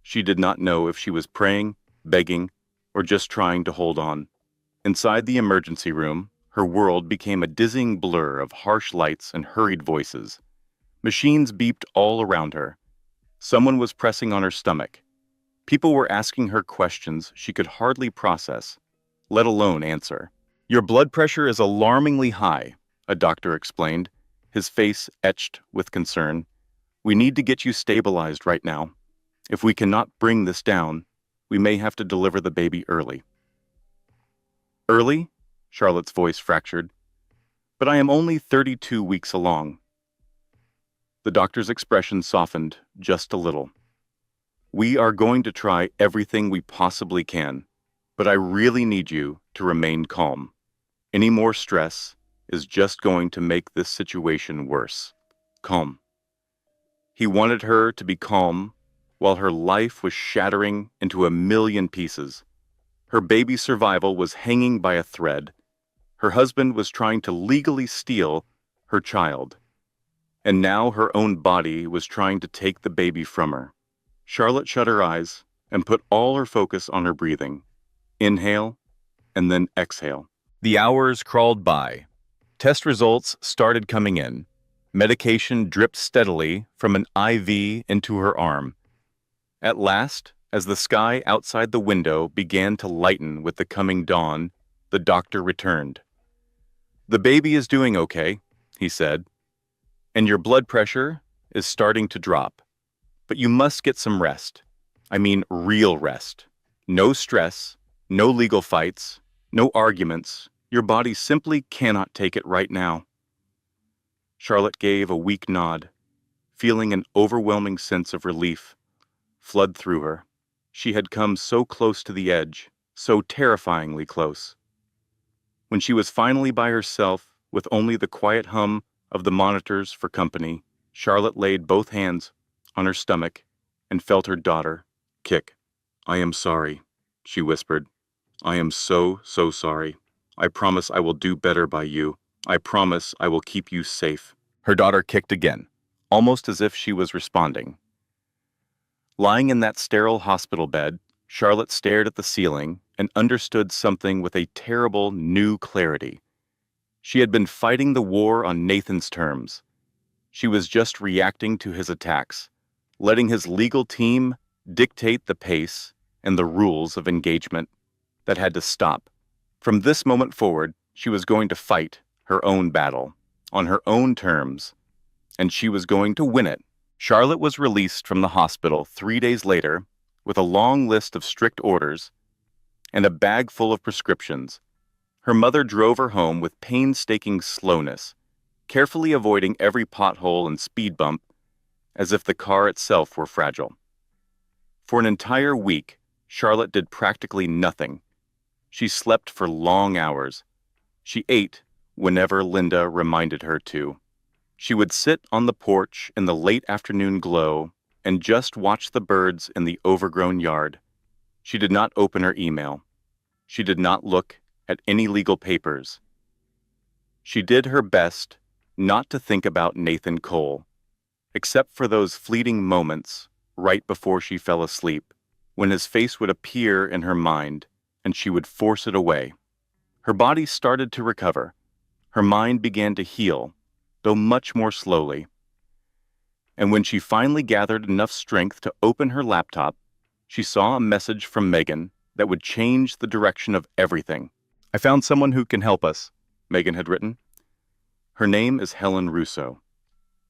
She did not know if she was praying, begging, or just trying to hold on. Inside the emergency room, her world became a dizzying blur of harsh lights and hurried voices. Machines beeped all around her. Someone was pressing on her stomach. People were asking her questions she could hardly process, let alone answer. "Your blood pressure is alarmingly high," a doctor explained, his face etched with concern. "We need to get you stabilized right now. If we cannot bring this down, we may have to deliver the baby early." "Early?" Charlotte's voice fractured. "But I am only 32 weeks along." The doctor's expression softened just a little. "We are going to try everything we possibly can, but I really need you to remain calm. Any more stress is just going to make this situation worse. Calm." He wanted her to be calm while her life was shattering into a million pieces. Her baby's survival was hanging by a thread. Her husband was trying to legally steal her child. And now her own body was trying to take the baby from her. Charlotte shut her eyes and put all her focus on her breathing. Inhale, and then exhale. The hours crawled by. Test results started coming in. Medication dripped steadily from an IV into her arm. At last, as the sky outside the window began to lighten with the coming dawn, the doctor returned. "The baby is doing okay," he said, "and your blood pressure is starting to drop. But you must get some rest. I mean real rest. No stress, no legal fights, no arguments. Your body simply cannot take it right now." Charlotte gave a weak nod, feeling an overwhelming sense of relief flood through her. She had come so close to the edge, so terrifyingly close. When she was finally by herself, with only the quiet hum of the monitors for company, Charlotte laid both hands on her stomach and felt her daughter kick. "I am sorry," she whispered. "I am so, so sorry. I promise I will do better by you. I promise I will keep you safe." Her daughter kicked again, almost as if she was responding. Lying in that sterile hospital bed, Charlotte stared at the ceiling and understood something with a terrible new clarity. She had been fighting the war on Nathan's terms. She was just reacting to his attacks, letting his legal team dictate the pace and the rules of engagement. That had to stop. From this moment forward, she was going to fight her own battle, on her own terms, and she was going to win it. Charlotte was released from the hospital 3 days later with a long list of strict orders and a bag full of prescriptions. Her mother drove her home with painstaking slowness, carefully avoiding every pothole and speed bump as if the car itself were fragile. For an entire week, Charlotte did practically nothing. She slept for long hours. She ate whenever Linda reminded her to. She would sit on the porch in the late afternoon glow and just watch the birds in the overgrown yard. She did not open her email. She did not look at any legal papers. She did her best not to think about Nathan Cole, except for those fleeting moments right before she fell asleep, when his face would appear in her mind and she would force it away. Her body started to recover. Her mind began to heal, though much more slowly. And when she finally gathered enough strength to open her laptop, she saw a message from Megan that would change the direction of everything. "I found someone who can help us," Megan had written. Her name is Helen Russo.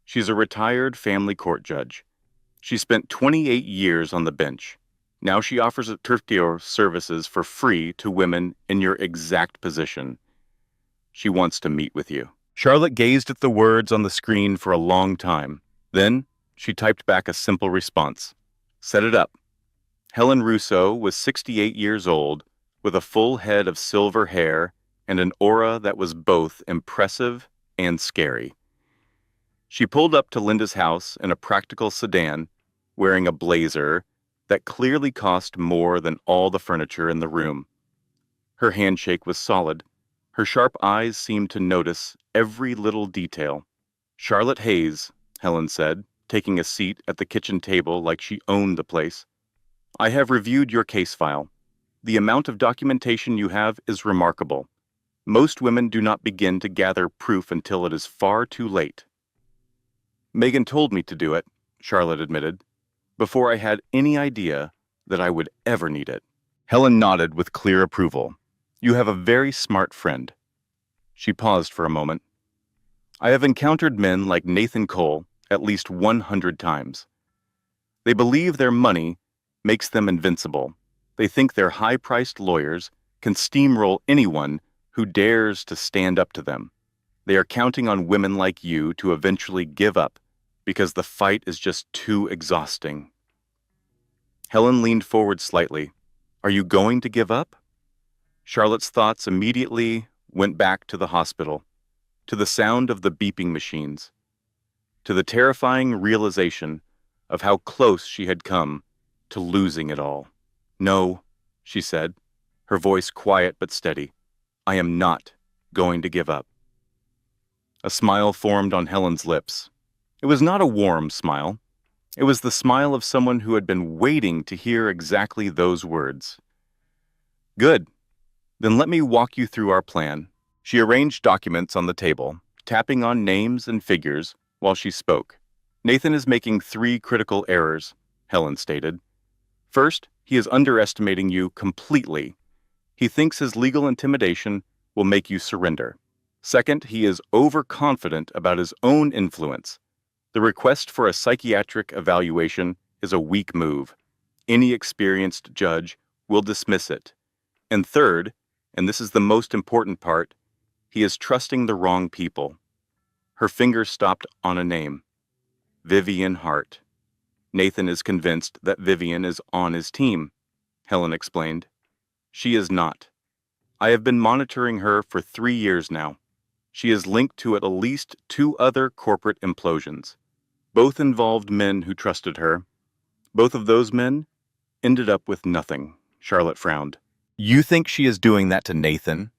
She's a retired family court judge. She spent 28 years on the bench. Now she offers tertiary services for free to women in your exact position. She wants to meet with you. Charlotte gazed at the words on the screen for a long time. Then she typed back a simple response. "Set it up." Helen Russo was 68 years old, with a full head of silver hair and an aura that was both impressive and scary. She pulled up to Linda's house in a practical sedan, wearing a blazer that clearly cost more than all the furniture in the room. Her handshake was solid. Her sharp eyes seemed to notice every little detail. "Charlotte Hayes," Helen said, taking a seat at the kitchen table like she owned the place. "I have reviewed your case file. The amount of documentation you have is remarkable. Most women do not begin to gather proof until it is far too late." "Megan told me to do it," Charlotte admitted, "before I had any idea that I would ever need it." Helen nodded with clear approval. "You have a very smart friend." She paused for a moment. "I have encountered men like Nathan Cole at least 100 times. They believe their money makes them invincible. They think their high-priced lawyers can steamroll anyone who dares to stand up to them. They are counting on women like you to eventually give up because the fight is just too exhausting." Helen leaned forward slightly. "Are you going to give up?" Charlotte's thoughts immediately went back to the hospital, to the sound of the beeping machines, to the terrifying realization of how close she had come to losing it all. "No," she said, her voice quiet but steady. "I am not going to give up." A smile formed on Helen's lips. It was not a warm smile. It was the smile of someone who had been waiting to hear exactly those words. "Good. Then let me walk you through our plan." She arranged documents on the table, tapping on names and figures while she spoke. "Nathan is making 3 critical errors," Helen stated. "First, he is underestimating you completely. He thinks his legal intimidation will make you surrender. Second, he is overconfident about his own influence. The request for a psychiatric evaluation is a weak move. Any experienced judge will dismiss it. And third, and this is the most important part, he is trusting the wrong people." Her finger stopped on a name. "Vivian Hart. Nathan is convinced that Vivian is on his team," Helen explained. "She is not. I have been monitoring her for 3 years now. She is linked to at least 2 other corporate implosions. Both involved men who trusted her. Both of those men ended up with nothing." Charlotte frowned. "You think she is doing that to Nathan?"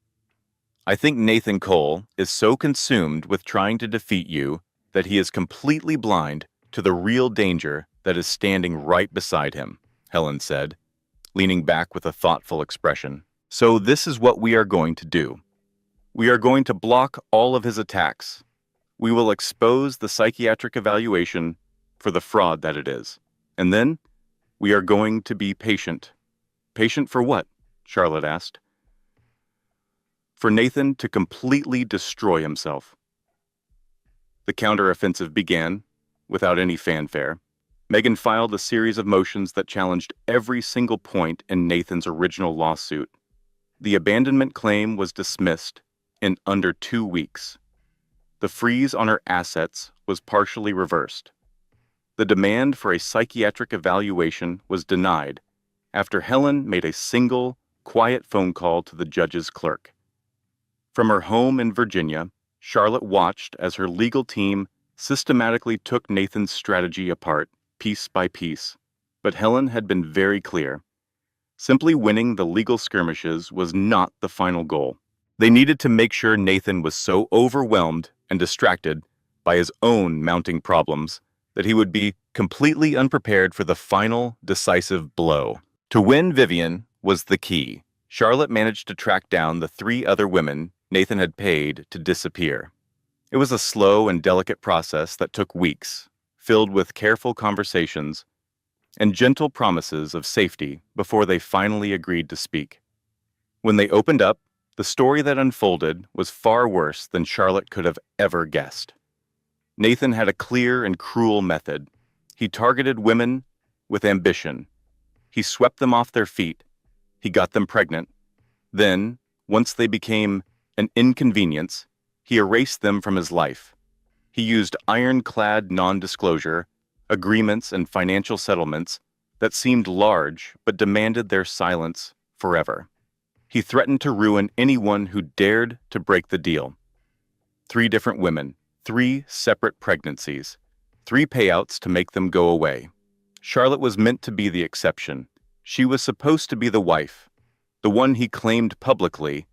"I think Nathan Cole is so consumed with trying to defeat you that he is completely blind to the real danger that is standing right beside him," Helen said, leaning back with a thoughtful expression. "So this is what we are going to do. We are going to block all of his attacks. We will expose the psychiatric evaluation for the fraud that it is. And then we are going to be patient." "Patient for what?" Charlotte asked. "For Nathan to completely destroy himself." The counteroffensive began, without any fanfare. Megan filed a series of motions that challenged every single point in Nathan's original lawsuit. The abandonment claim was dismissed in under 2 weeks. The freeze on her assets was partially reversed. The demand for a psychiatric evaluation was denied after Helen made a single, quiet phone call to the judge's clerk. From her home in Virginia, Charlotte watched as her legal team systematically took Nathan's strategy apart, piece by piece. But Helen had been very clear. Simply winning the legal skirmishes was not the final goal. They needed to make sure Nathan was so overwhelmed and distracted by his own mounting problems that he would be completely unprepared for the final, decisive blow. To win Vivian was the key. Charlotte managed to track down the 3 other women Nathan had paid to disappear. It was a slow and delicate process that took weeks, filled with careful conversations and gentle promises of safety before they finally agreed to speak. When they opened up, the story that unfolded was far worse than Charlotte could have ever guessed. Nathan had a clear and cruel method. He targeted women with ambition. He swept them off their feet. He got them pregnant. Then, once they became an inconvenience, he erased them from his life. He used ironclad non-disclosure, agreements and financial settlements that seemed large but demanded their silence forever. He threatened to ruin anyone who dared to break the deal. 3 different women, 3 separate pregnancies, 3 payouts to make them go away. Charlotte was meant to be the exception. She was supposed to be the wife, the one he claimed publicly,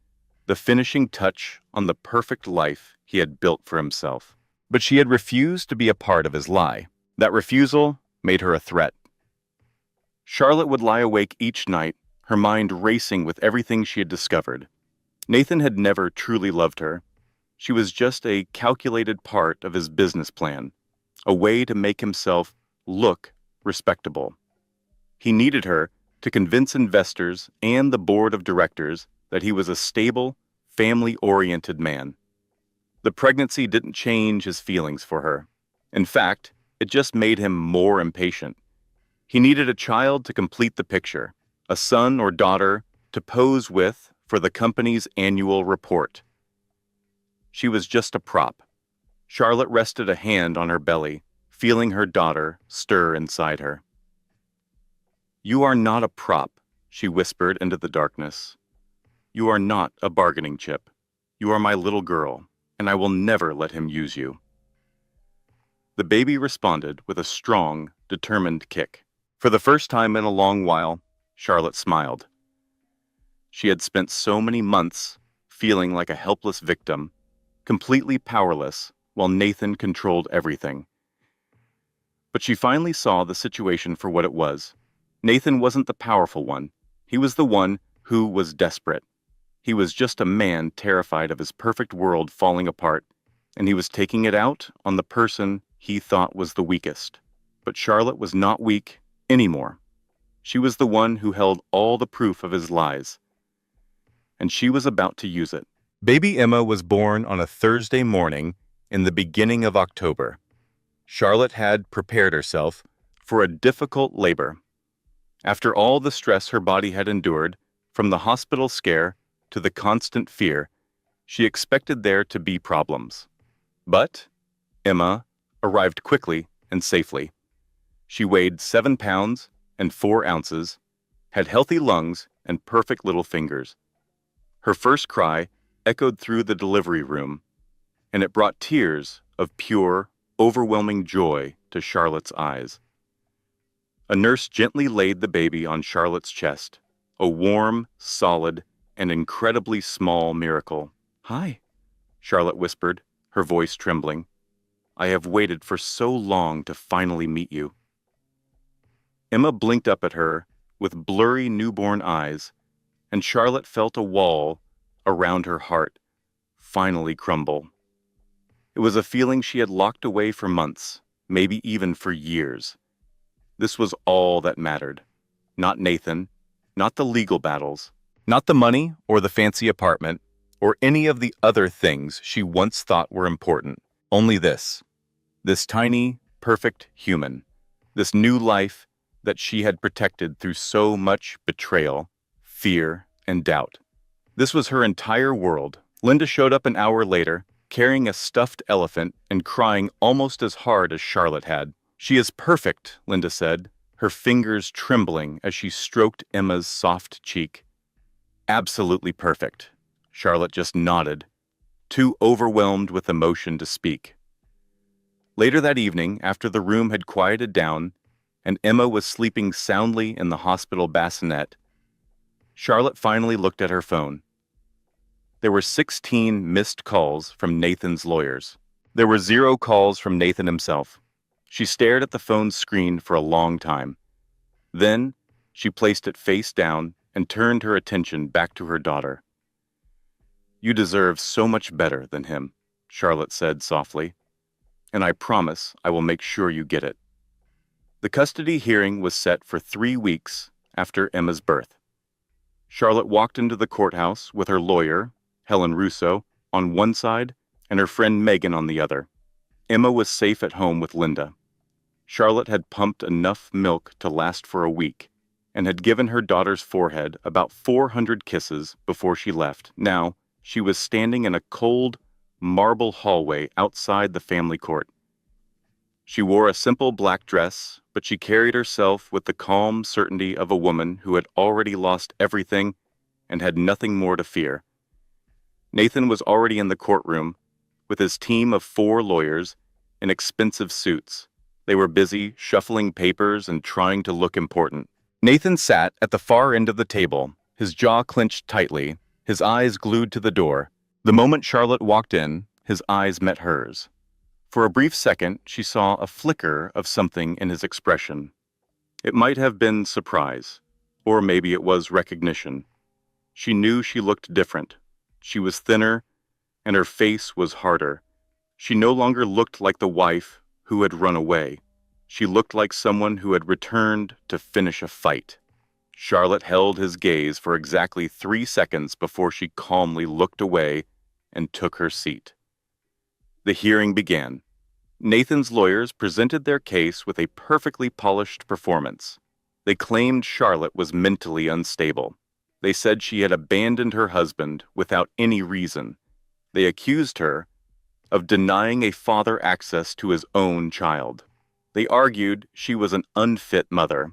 the finishing touch on the perfect life he had built for himself. But she had refused to be a part of his lie. That refusal made her a threat. Charlotte would lie awake each night, her mind racing with everything she had discovered. Nathan had never truly loved her. She was just a calculated part of his business plan, a way to make himself look respectable. He needed her to convince investors and the board of directors that he was a stable, family-oriented man. The pregnancy didn't change his feelings for her. In fact, it just made him more impatient. He needed a child to complete the picture, a son or daughter to pose with for the company's annual report. She was just a prop. Charlotte rested a hand on her belly, feeling her daughter stir inside her. "You are not a prop," she whispered into the darkness. "You are not a bargaining chip. You are my little girl, and I will never let him use you." The baby responded with a strong, determined kick. For the first time in a long while, Charlotte smiled. She had spent so many months feeling like a helpless victim, completely powerless, while Nathan controlled everything. But she finally saw the situation for what it was. Nathan wasn't the powerful one. He was the one who was desperate. He was just a man terrified of his perfect world falling apart, and he was taking it out on the person he thought was the weakest. But Charlotte was not weak anymore. She was the one who held all the proof of his lies, and she was about to use it. Baby Emma was born on a Thursday morning in the beginning of October. Charlotte had prepared herself for a difficult labor. After all the stress her body had endured, from the hospital scare to the constant fear, she expected there to be problems. But Emma arrived quickly and safely. She weighed 7 pounds and 4 ounces, had healthy lungs and perfect little fingers. Her first cry echoed through the delivery room, and it brought tears of pure, overwhelming joy to Charlotte's eyes. A nurse gently laid the baby on Charlotte's chest, a warm, solid, and incredibly small miracle. "Hi," Charlotte whispered, her voice trembling. "I have waited for so long to finally meet you." Emma blinked up at her with blurry newborn eyes, and Charlotte felt a wall around her heart finally crumble. It was a feeling she had locked away for months, maybe even for years. This was all that mattered. Not Nathan, not the legal battles, not the money or the fancy apartment, or any of the other things she once thought were important. Only this tiny, perfect human, this new life that she had protected through so much betrayal, fear, and doubt. This was her entire world. Linda showed up an hour later, carrying a stuffed elephant and crying almost as hard as Charlotte had. "She is perfect," Linda said, her fingers trembling as she stroked Emma's soft cheek. "Absolutely perfect." Charlotte just nodded, too overwhelmed with emotion to speak. Later that evening, after the room had quieted down and Emma was sleeping soundly in the hospital bassinet, Charlotte finally looked at her phone. There were 16 missed calls from Nathan's lawyers. There were 0 calls from Nathan himself. She stared at the phone's screen for a long time. Then, she placed it face down and turned her attention back to her daughter. "You deserve so much better than him," Charlotte said softly, "and I promise I will make sure you get it." The custody hearing was set for 3 weeks after Emma's birth. Charlotte walked into the courthouse with her lawyer, Helen Russo, on one side and her friend Megan on the other. Emma was safe at home with Linda. Charlotte had pumped enough milk to last for a week and had given her daughter's forehead about 400 kisses before she left. Now, she was standing in a cold, marble hallway outside the family court. She wore a simple black dress, but she carried herself with the calm certainty of a woman who had already lost everything and had nothing more to fear. Nathan was already in the courtroom with his team of 4 lawyers in expensive suits. They were busy shuffling papers and trying to look important. Nathan sat at the far end of the table, his jaw clenched tightly, his eyes glued to the door. The moment Charlotte walked in, His eyes met hers. For a brief second, she saw a flicker of something in his expression. It might have been surprise, or maybe it was recognition. She knew she looked different. She was thinner, and her face was harder. She no longer looked like the wife who had run away. She looked like someone who had returned to finish a fight. Charlotte held his gaze for exactly 3 seconds before she calmly looked away and took her seat. The hearing began. Nathan's lawyers presented their case with a perfectly polished performance. They claimed Charlotte was mentally unstable. They said she had abandoned her husband without any reason. They accused her of denying a father access to his own child. They argued she was an unfit mother.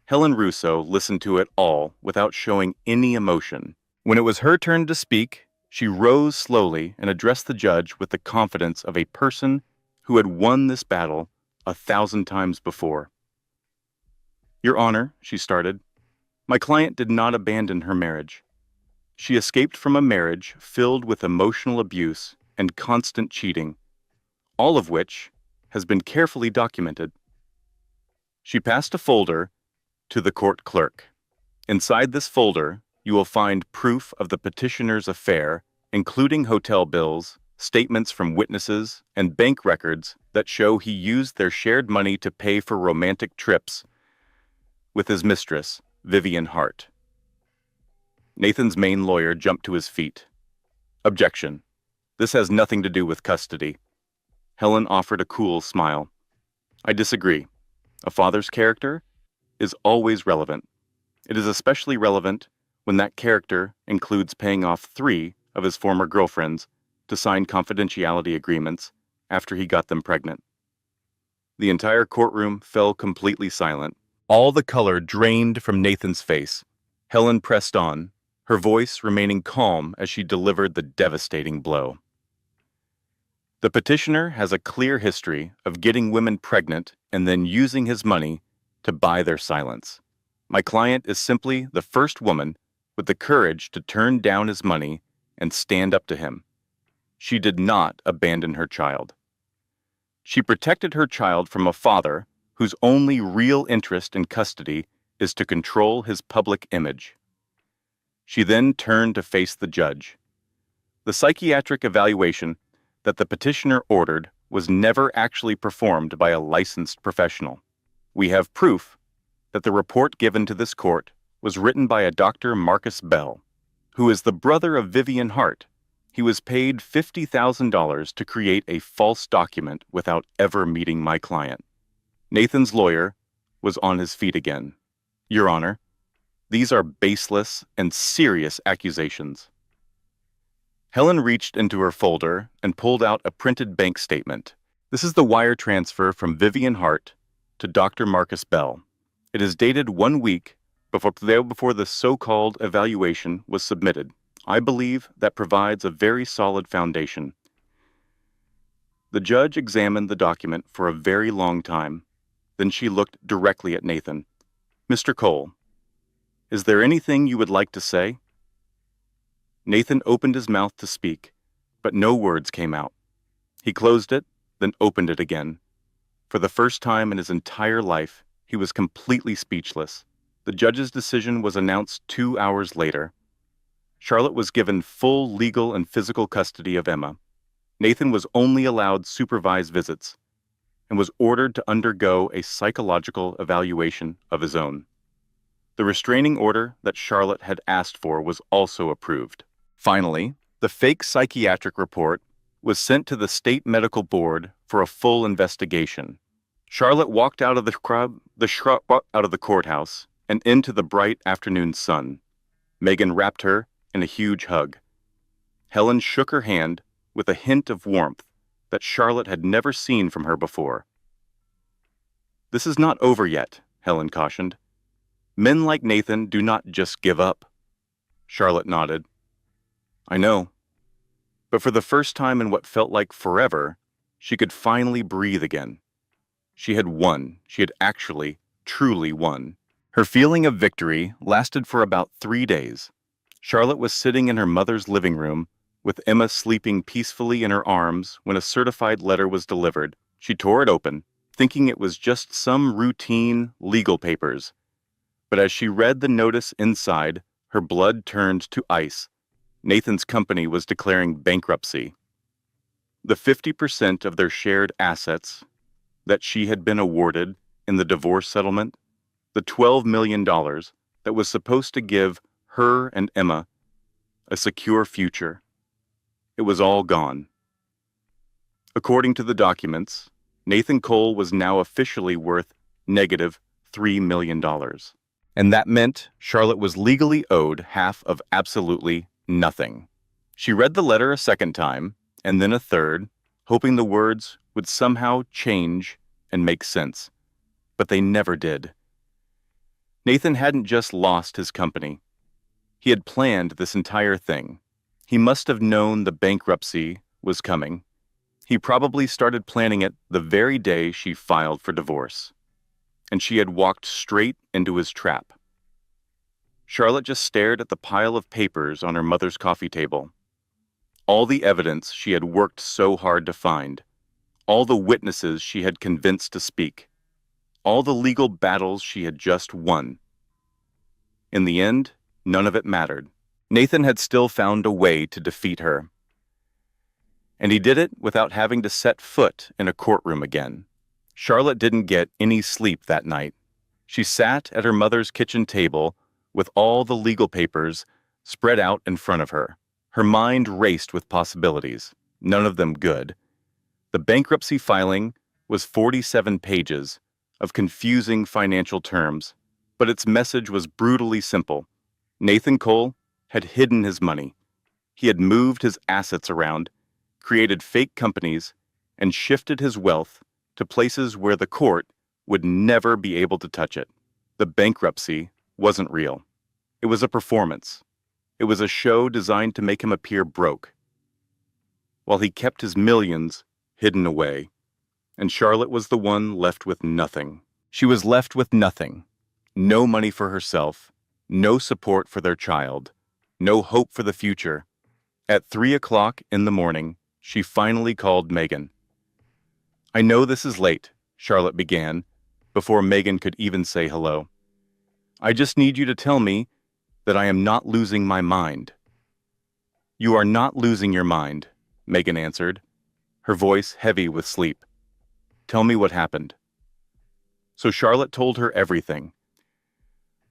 Helen Russo listened to it all without showing any emotion. When it was her turn to speak, she rose slowly and addressed the judge with the confidence of a person who had won this battle 1,000 times before. "Your Honor," she started, "my client did not abandon her marriage. She escaped from a marriage filled with emotional abuse and constant cheating, all of which has been carefully documented." She passed a folder to the court clerk. Inside this folder, you will find proof of the petitioner's affair, including hotel bills, statements from witnesses, and bank records that show he used their shared money to pay for romantic trips with his mistress, Vivian Hart. Nathan's main lawyer jumped to his feet. "Objection. This has nothing to do with custody." Helen offered a cool smile. "I disagree. A father's character is always relevant. It is especially relevant when that character includes paying off 3 of his former girlfriends to sign confidentiality agreements after he got them pregnant." The entire courtroom fell completely silent. All the color drained from Nathan's face. Helen pressed on, her voice remaining calm as she delivered the devastating blow. "The petitioner has a clear history of getting women pregnant and then using his money to buy their silence. My client is simply the first woman with the courage to turn down his money and stand up to him. She did not abandon her child. She protected her child from a father whose only real interest in custody is to control his public image." She then turned to face the judge. "The psychiatric evaluation that the petitioner ordered was never actually performed by a licensed professional. We have proof that the report given to this court was written by a Dr. Marcus Bell, who is the brother of Vivian Hart. He was paid $50,000 to create a false document without ever meeting my client." Nathan's lawyer was on his feet again. "Your Honor, these are baseless and serious accusations." Helen reached into her folder and pulled out a printed bank statement. "This is the wire transfer from Vivian Hart to Dr. Marcus Bell. It is dated 1 week before the so-called evaluation was submitted. I believe that provides a very solid foundation." The judge examined the document for a very long time. Then she looked directly at Nathan. "Mr. Cole, is there anything you would like to say?" Nathan opened his mouth to speak, but no words came out. He closed it, then opened it again. For the first time in his entire life, he was completely speechless. The judge's decision was announced 2 hours later. Charlotte was given full legal and physical custody of Emma. Nathan was only allowed supervised visits and was ordered to undergo a psychological evaluation of his own. The restraining order that Charlotte had asked for was also approved. Finally, the fake psychiatric report was sent to the state medical board for a full investigation. Charlotte walked out of the courthouse and into the bright afternoon sun. Megan wrapped her in a huge hug. Helen shook her hand with a hint of warmth that Charlotte had never seen from her before. "This is not over yet," Helen cautioned. "Men like Nathan do not just give up." Charlotte nodded. "I know." But for the first time in what felt like forever, she could finally breathe again. She had won. She had actually, truly won. Her feeling of victory lasted for about 3 days. Charlotte was sitting in her mother's living room with Emma sleeping peacefully in her arms when a certified letter was delivered. She tore it open, thinking it was just some routine legal papers. But as she read the notice inside, her blood turned to ice. Nathan's company was declaring bankruptcy. The 50% of their shared assets that she had been awarded in the divorce settlement, the $12 million that was supposed to give her and Emma a secure future, it was all gone. According to the documents, Nathan Cole was now officially worth negative $3 million. And that meant Charlotte was legally owed half of absolutely nothing. She read the letter a second time, and then a third, hoping the words would somehow change and make sense. But they never did. Nathan hadn't just lost his company. He had planned this entire thing. He must have known the bankruptcy was coming. He probably started planning it the very day she filed for divorce. And she had walked straight into his trap. Charlotte just stared at the pile of papers on her mother's coffee table. All the evidence she had worked so hard to find. All the witnesses she had convinced to speak. All the legal battles she had just won. In the end, none of it mattered. Nathan had still found a way to defeat her. And he did it without having to set foot in a courtroom again. Charlotte didn't get any sleep that night. She sat at her mother's kitchen table with all the legal papers spread out in front of her. Her mind raced with possibilities, none of them good. The bankruptcy filing was 47 pages of confusing financial terms, but its message was brutally simple. Nathan Cole had hidden his money. He had moved his assets around, created fake companies, and shifted his wealth to places where the court would never be able to touch it. The bankruptcy wasn't real. It was a performance. It was a show designed to make him appear broke, while he kept his millions hidden away. And Charlotte was the one left with nothing. She was left with nothing. No money for herself, no support for their child, no hope for the future. At 3 o'clock in the morning, she finally called Megan. "I know this is late," Charlotte began, before Megan could even say hello. "I just need you to tell me that I am not losing my mind." "You are not losing your mind," Megan answered, her voice heavy with sleep. "Tell me what happened." So Charlotte told her everything.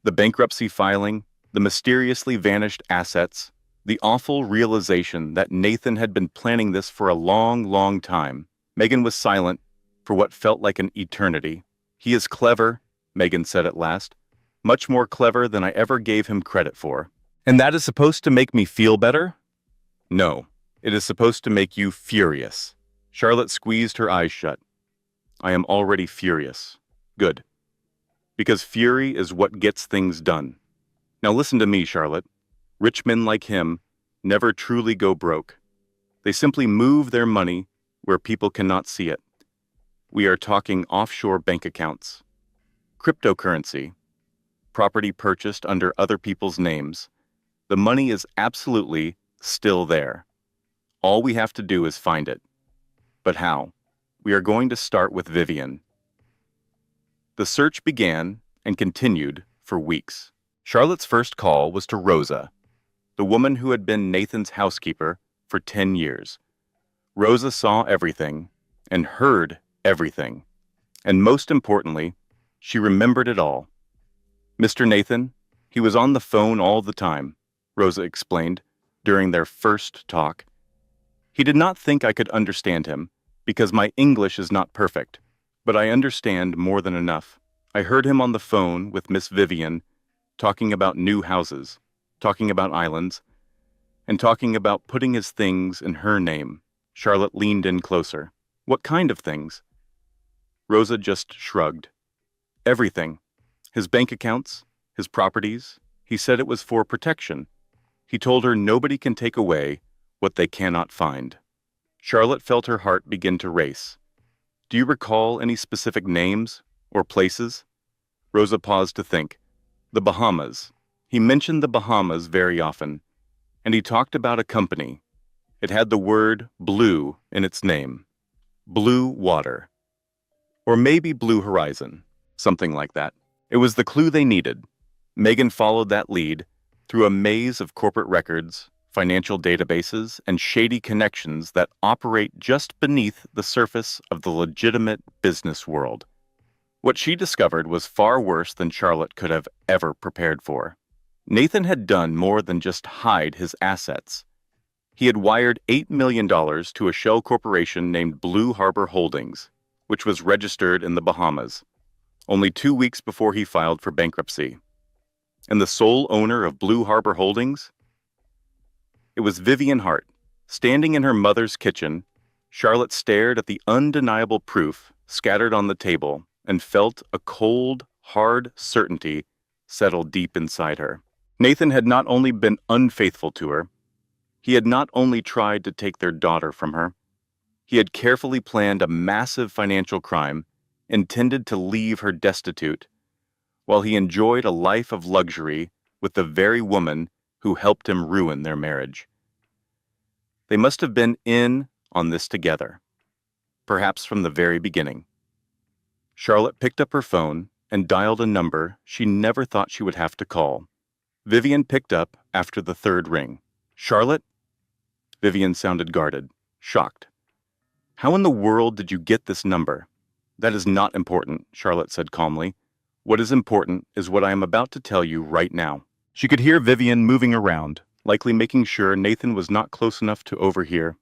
The bankruptcy filing, the mysteriously vanished assets, the awful realization that Nathan had been planning this for a long, long time. Megan was silent for what felt like an eternity. "He is clever," Megan said at last. "Much more clever than I ever gave him credit for." "And that is supposed to make me feel better?" "No, it is supposed to make you furious." Charlotte squeezed her eyes shut. "I am already furious." "Good. Because fury is what gets things done. Now listen to me, Charlotte. Rich men like him never truly go broke. They simply move their money where people cannot see it. We are talking offshore bank accounts, cryptocurrency, property purchased under other people's names. The money is absolutely still there. All we have to do is find it. But how? We are going to start with Vivian. The search began and continued for weeks. Charlotte's first call was to Rosa, the woman who had been Nathan's housekeeper for 10 years. Rosa saw everything and heard everything. And most importantly, she remembered it all. "Mr. Nathan, he was on the phone all the time," Rosa explained during their first talk. "He did not think I could understand him because my English is not perfect, but I understand more than enough. I heard him on the phone with Miss Vivian talking about new houses, talking about islands, and talking about putting his things in her name." Charlotte leaned in closer. "What kind of things?" Rosa just shrugged. "Everything. His bank accounts, his properties. He said it was for protection. He told her nobody can take away what they cannot find." Charlotte felt her heart begin to race. "Do you recall any specific names or places?" Rosa paused to think. "The Bahamas. He mentioned the Bahamas very often, and he talked about a company. It had the word blue in its name. Blue water. Or maybe blue horizon. Something like that. It was the clue they needed. Megan followed that lead through a maze of corporate records, financial databases, and shady connections that operate just beneath the surface of the legitimate business world. What she discovered was far worse than Charlotte could have ever prepared for. Nathan had done more than just hide his assets. He had wired $8 million to a shell corporation named Blue Harbor Holdings, which was registered in the Bahamas, only 2 weeks before he filed for bankruptcy. And the sole owner of Blue Harbor Holdings? It was Vivian Hart. Standing in her mother's kitchen, Charlotte stared at the undeniable proof scattered on the table and felt a cold, hard certainty settle deep inside her. Nathan had not only been unfaithful to her, he had not only tried to take their daughter from her, he had carefully planned a massive financial crime intended to leave her destitute, while he enjoyed a life of luxury with the very woman who helped him ruin their marriage. They must have been in on this together, perhaps from the very beginning. Charlotte picked up her phone and dialed a number she never thought she would have to call. Vivian picked up after the third ring. "Charlotte?" Vivian sounded guarded, shocked. "How in the world did you get this number?" "That is not important," Charlotte said calmly. "What is important is what I am about to tell you right now." She could hear Vivian moving around, likely making sure Nathan was not close enough to overhear.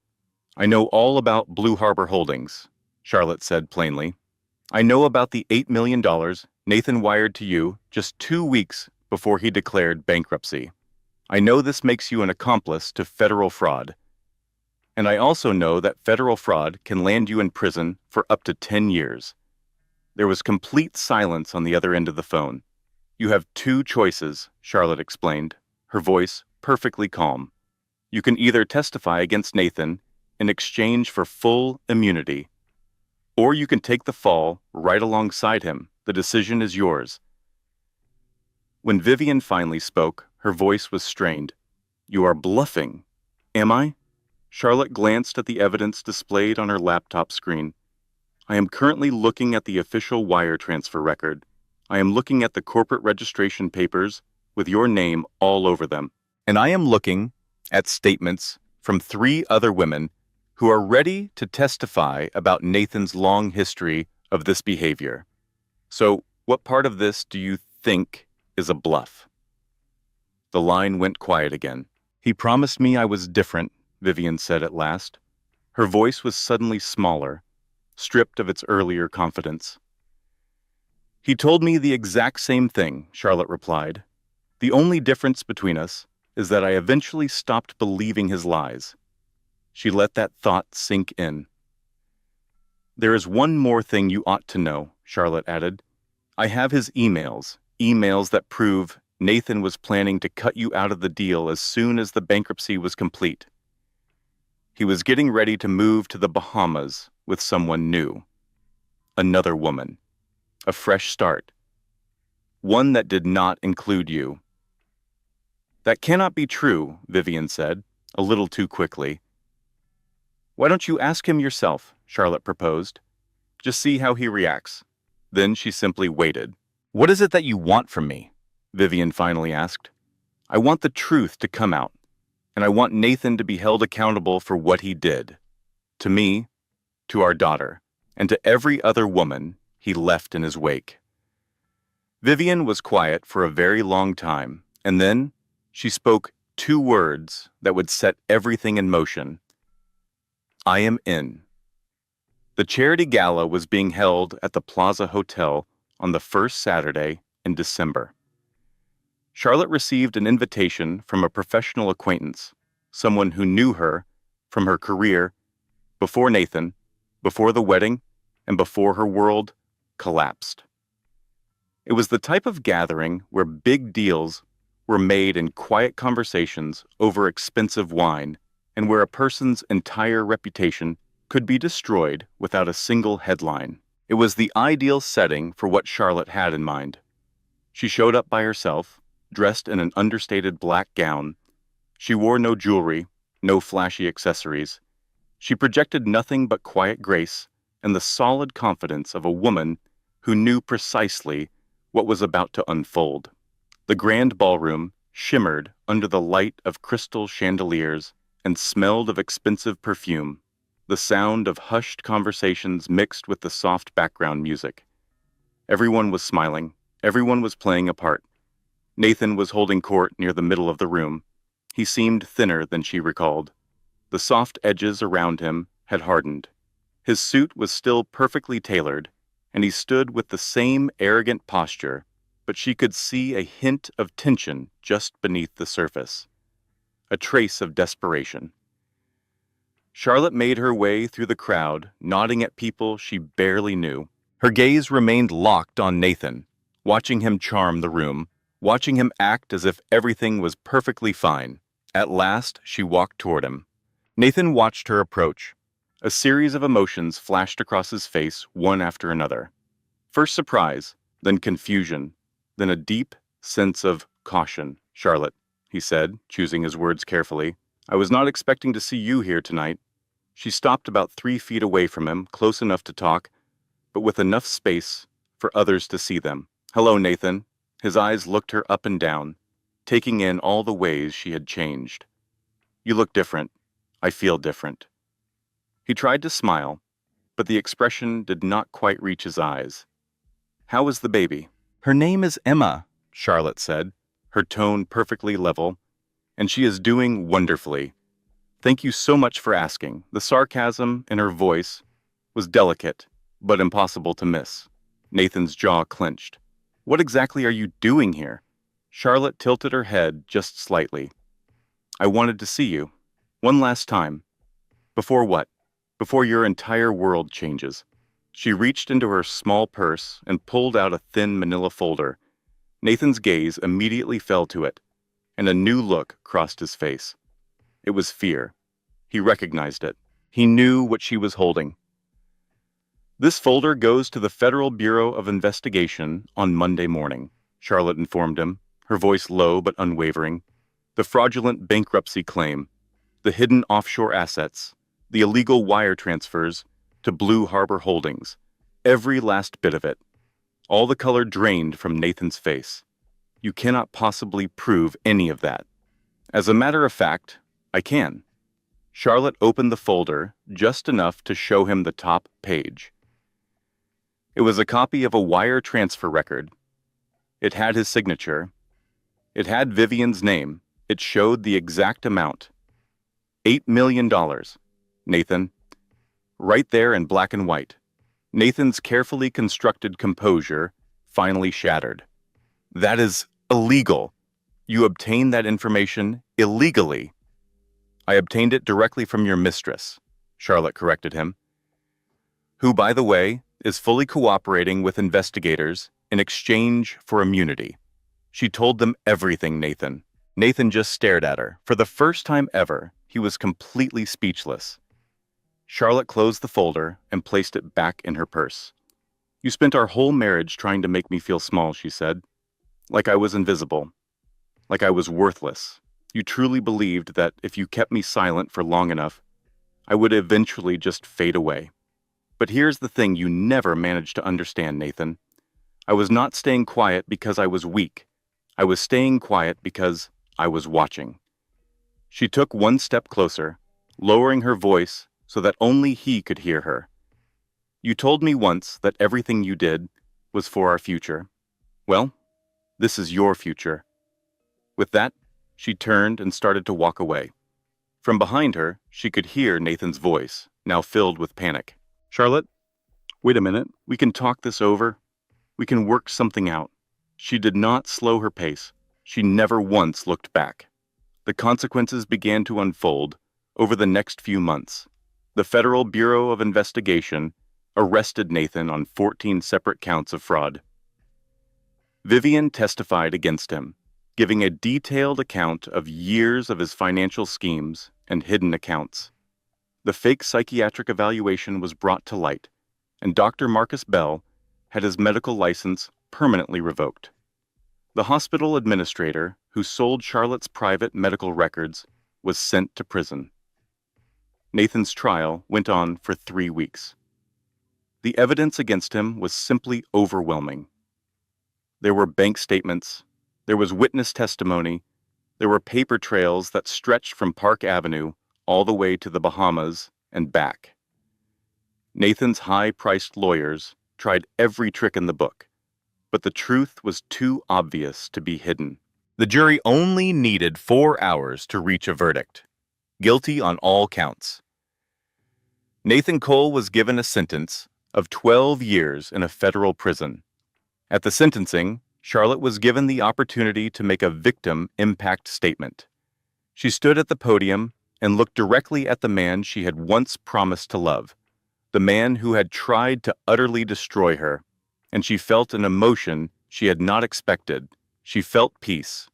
"I know all about Blue Harbor Holdings," Charlotte said plainly. "I know about the $8 million Nathan wired to you just 2 weeks before he declared bankruptcy. I know this makes you an accomplice to federal fraud. And I also know that federal fraud can land you in prison for up to 10 years. There was complete silence on the other end of the phone. "You have 2 choices," Charlotte explained, her voice perfectly calm. "You can either testify against Nathan in exchange for full immunity, or you can take the fall right alongside him. The decision is yours." When Vivian finally spoke, her voice was strained. "You are bluffing." "Am I?" Charlotte glanced at the evidence displayed on her laptop screen. "I am currently looking at the official wire transfer record. I am looking at the corporate registration papers with your name all over them. And I am looking at statements from 3 other women who are ready to testify about Nathan's long history of this behavior. So, what part of this do you think is a bluff?" The line went quiet again. "He promised me I was different," Vivian said at last. Her voice was suddenly smaller, stripped of its earlier confidence. "He told me the exact same thing," Charlotte replied. "The only difference between us is that I eventually stopped believing his lies." She let that thought sink in. "There is one more thing you ought to know," Charlotte added. "I have his emails that prove Nathan was planning to cut you out of the deal as soon as the bankruptcy was complete. He was getting ready to move to the Bahamas with someone new. Another woman. A fresh start. One that did not include you." "That cannot be true," Vivian said, a little too quickly. "Why don't you ask him yourself?" Charlotte proposed. "Just see how he reacts." Then she simply waited. "What is it that you want from me?" Vivian finally asked. "I want the truth to come out, and I want Nathan to be held accountable for what he did. To me, to our daughter, and to every other woman he left in his wake." Vivian was quiet for a very long time, and then she spoke 2 words that would set everything in motion. "I am in." The charity gala was being held at the Plaza Hotel on the first Saturday in December. Charlotte received an invitation from a professional acquaintance, someone who knew her from her career before Nathan, before the wedding, and before her world collapsed. It was the type of gathering where big deals were made in quiet conversations over expensive wine, and where a person's entire reputation could be destroyed without a single headline. It was the ideal setting for what Charlotte had in mind. She showed up by herself, dressed in an understated black gown. She wore no jewelry, no flashy accessories. She projected nothing but quiet grace and the solid confidence of a woman who knew precisely what was about to unfold. The grand ballroom shimmered under the light of crystal chandeliers and smelled of expensive perfume. The sound of hushed conversations mixed with the soft background music. Everyone was smiling. Everyone was playing a part. Nathan was holding court near the middle of the room. He seemed thinner than she recalled. The soft edges around him had hardened. His suit was still perfectly tailored, and he stood with the same arrogant posture, but she could see a hint of tension just beneath the surface. A trace of desperation. Charlotte made her way through the crowd, nodding at people she barely knew. Her gaze remained locked on Nathan, watching him charm the room, watching him act as if everything was perfectly fine. At last, she walked toward him. Nathan watched her approach. A series of emotions flashed across his face, one after another. First surprise, then confusion, then a deep sense of caution. "Charlotte," he said, choosing his words carefully, "I was not expecting to see you here tonight." She stopped about 3 feet away from him, close enough to talk, but with enough space for others to see them. "Hello, Nathan." His eyes looked her up and down, taking in all the ways she had changed. "You look different. I feel different." He tried to smile, but the expression did not quite reach his eyes. "How is the baby?" "Her name is Emma," Charlotte said, her tone perfectly level, "and she is doing wonderfully. Thank you so much for asking." The sarcasm in her voice was delicate, but impossible to miss. Nathan's jaw clenched. "What exactly are you doing here?" Charlotte tilted her head just slightly. "I wanted to see you. One last time." "Before what?" "Before your entire world changes." She reached into her small purse and pulled out a thin manila folder. Nathan's gaze immediately fell to it, and a new look crossed his face. It was fear. He recognized it. He knew what she was holding. "This folder goes to the Federal Bureau of Investigation on Monday morning," Charlotte informed him, her voice low but unwavering. "The fraudulent bankruptcy claim, the hidden offshore assets, the illegal wire transfers to Blue Harbor Holdings, every last bit of it. All the color drained from Nathan's face. You cannot possibly prove any of that." "As a matter of fact, I can." Charlotte opened the folder just enough to show him the top page. It was a copy of a wire transfer record. It had his signature. It had Vivian's name. It showed the exact amount. $8 million. Nathan. Right there in black and white. Nathan's carefully constructed composure finally shattered. "That is illegal. You obtained that information illegally." "I obtained it directly from your mistress," Charlotte corrected him, "who, by the way, is fully cooperating with investigators in exchange for immunity. She told them everything, Nathan." Nathan just stared at her. For the first time ever, he was completely speechless. Charlotte closed the folder and placed it back in her purse. "You spent our whole marriage trying to make me feel small," she said. "Like I was invisible. Like I was worthless. You truly believed that if you kept me silent for long enough, I would eventually just fade away. But here's the thing you never managed to understand, Nathan. I was not staying quiet because I was weak. I was staying quiet because I was watching." She took one step closer, lowering her voice so that only he could hear her. "You told me once that everything you did was for our future. Well, this is your future." With that, she turned and started to walk away. From behind her, she could hear Nathan's voice, now filled with panic. "Charlotte, wait a minute. We can talk this over. We can work something out." She did not slow her pace. She never once looked back. The consequences began to unfold over the next few months. The Federal Bureau of Investigation arrested Nathan on 14 separate counts of fraud. Vivian testified against him, giving a detailed account of years of his financial schemes and hidden accounts. The fake psychiatric evaluation was brought to light, and Dr. Marcus Bell had his medical license permanently revoked. The hospital administrator who sold Charlotte's private medical records was sent to prison. Nathan's trial went on for 3 weeks. The evidence against him was simply overwhelming. There were bank statements, there was witness testimony, there were paper trails that stretched from Park Avenue all the way to the Bahamas and back. Nathan's high-priced lawyers tried every trick in the book, but the truth was too obvious to be hidden. The jury only needed 4 hours to reach a verdict. Guilty on all counts. Nathan Cole was given a sentence of 12 years in a federal prison. At the sentencing, Charlotte was given the opportunity to make a victim impact statement. She stood at the podium and looked directly at the man she had once promised to love, the man who had tried to utterly destroy her, and she felt an emotion she had not expected. She felt peace.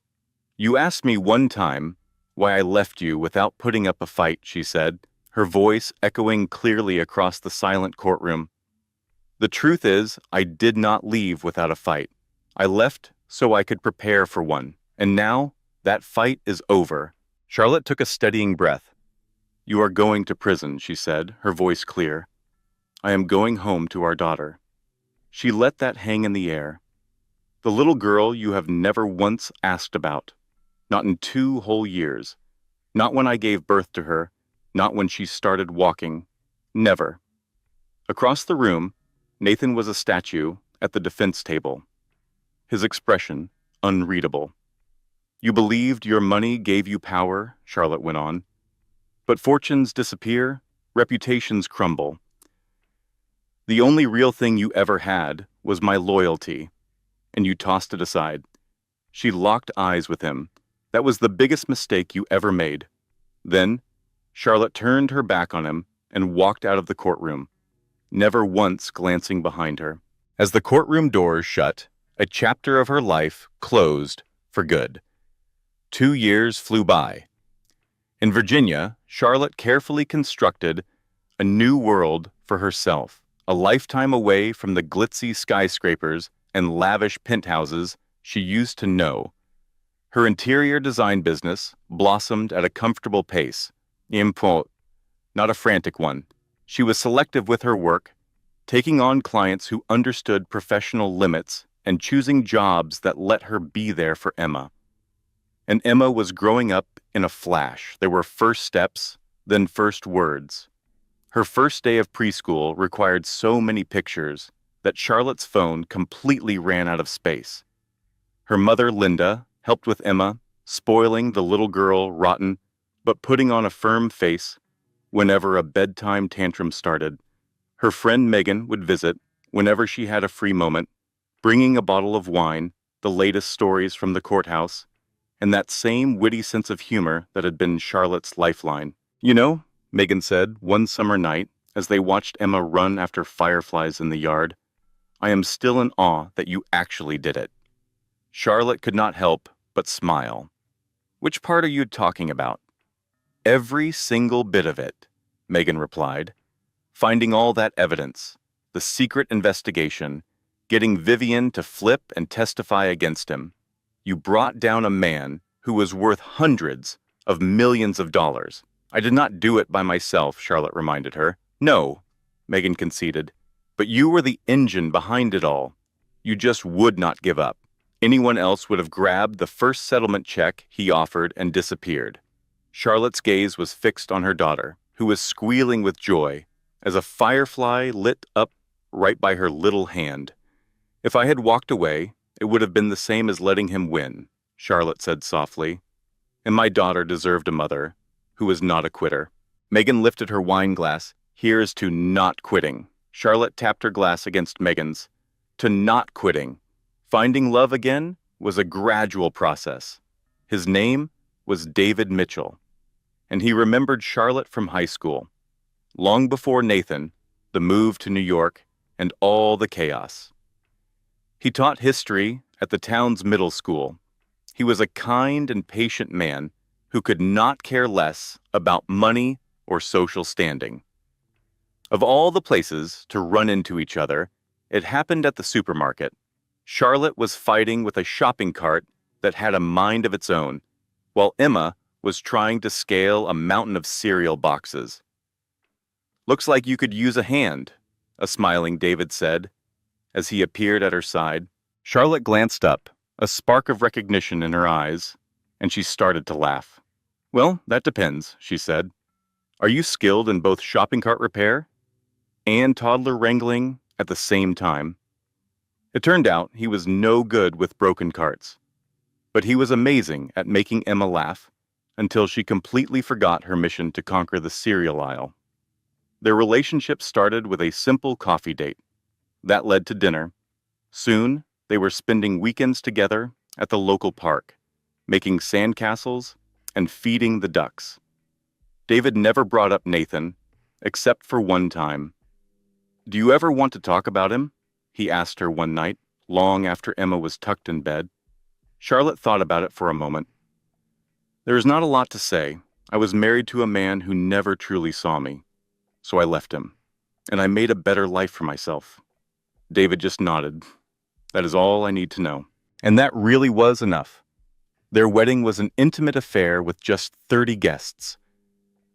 "You asked me one time why I left you without putting up a fight," she said, her voice echoing clearly across the silent courtroom. "The truth is, I did not leave without a fight. I left so I could prepare for one, and now that fight is over." Charlotte took a steadying breath. "You are going to prison," she said, her voice clear. "I am going home to our daughter." She let that hang in the air. The little girl you have never once asked about. Not in 2 whole years. Not when I gave birth to her. Not when she started walking. Never. Across the room, Nathan was a statue at the defense table. His expression unreadable. "You believed your money gave you power," Charlotte went on. "But fortunes disappear, reputations crumble. The only real thing you ever had was my loyalty, and you tossed it aside." She locked eyes with him. "That was the biggest mistake you ever made." Then, Charlotte turned her back on him and walked out of the courtroom, never once glancing behind her. As the courtroom doors shut, a chapter of her life closed for good. 2 years flew by. In Virginia, Charlotte carefully constructed a new world for herself, a lifetime away from the glitzy skyscrapers and lavish penthouses she used to know. Her interior design business blossomed at a comfortable pace, not a frantic one. She was selective with her work, taking on clients who understood professional limits and choosing jobs that let her be there for Emma. And Emma was growing up in a flash. There were first steps, then first words. Her first day of preschool required so many pictures that Charlotte's phone completely ran out of space. Her mother, Linda, helped with Emma, spoiling the little girl rotten, but putting on a firm face whenever a bedtime tantrum started. Her friend Megan would visit whenever she had a free moment, bringing a bottle of wine, the latest stories from the courthouse, and that same witty sense of humor that had been Charlotte's lifeline. "You know," Megan said one summer night as they watched Emma run after fireflies in the yard, "I am still in awe that you actually did it." Charlotte could not help but smile. "Which part are you talking about?" "Every single bit of it," Megan replied. "Finding all that evidence, the secret investigation, getting Vivian to flip and testify against him. You brought down a man who was worth hundreds of millions of dollars." "I did not do it by myself," Charlotte reminded her. "No," Megan conceded, "but you were the engine behind it all. You just would not give up. Anyone else would have grabbed the first settlement check he offered and disappeared." Charlotte's gaze was fixed on her daughter, who was squealing with joy as a firefly lit up right by her little hand. "If I had walked away, it would have been the same as letting him win," Charlotte said softly. "And my daughter deserved a mother who was not a quitter." Megan lifted her wine glass. "Here's to not quitting." Charlotte tapped her glass against Megan's. "To not quitting." Finding love again was a gradual process. His name was David Mitchell, and he remembered Charlotte from high school, long before Nathan, the move to New York, and all the chaos. He taught history at the town's middle school. He was a kind and patient man who could not care less about money or social standing. Of all the places to run into each other, it happened at the supermarket. Charlotte was fighting with a shopping cart that had a mind of its own, while Emma was trying to scale a mountain of cereal boxes. "Looks like you could use a hand," a smiling David said, as he appeared at her side. Charlotte glanced up, a spark of recognition in her eyes, and she started to laugh. "Well, that depends," she said. "Are you skilled in both shopping cart repair and toddler wrangling at the same time?" It turned out he was no good with broken carts, but he was amazing at making Emma laugh until she completely forgot her mission to conquer the cereal aisle. Their relationship started with a simple coffee date. That led to dinner. Soon, they were spending weekends together at the local park, making sandcastles and feeding the ducks. David never brought up Nathan, except for one time. "Do you ever want to talk about him?" he asked her one night, long after Emma was tucked in bed. Charlotte thought about it for a moment. "There is not a lot to say. I was married to a man who never truly saw me, so I left him, and I made a better life for myself." David just nodded. "That is all I need to know." And that really was enough. Their wedding was an intimate affair with just 30 guests.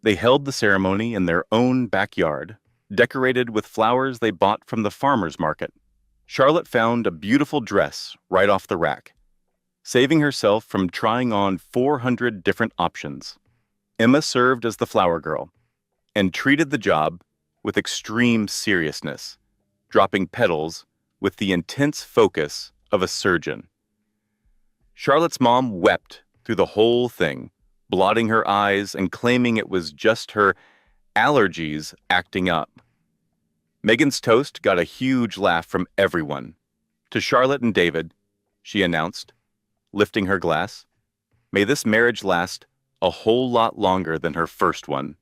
They held the ceremony in their own backyard, decorated with flowers they bought from the farmer's market. Charlotte found a beautiful dress right off the rack, saving herself from trying on 400 different options. Emma served as the flower girl and treated the job with extreme seriousness, dropping petals with the intense focus of a surgeon. Charlotte's mom wept through the whole thing, blotting her eyes and claiming it was just her allergies acting up. Megan's toast got a huge laugh from everyone. To Charlotte and David, she announced, lifting her glass, "May this marriage last a whole lot longer than her first one,"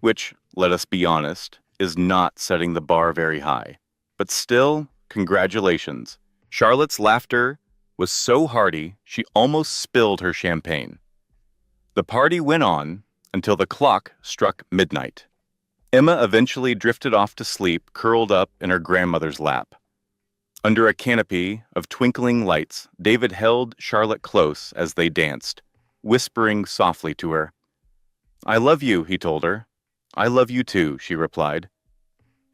which, let us be honest, is not setting the bar very high. But still, congratulations. Charlotte's laughter was so hearty she almost spilled her champagne. The party went on until the clock struck midnight. Emma eventually drifted off to sleep, curled up in her grandmother's lap. Under a canopy of twinkling lights, David held Charlotte close as they danced, whispering softly to her. "I love you," he told her. "I love you too," she replied.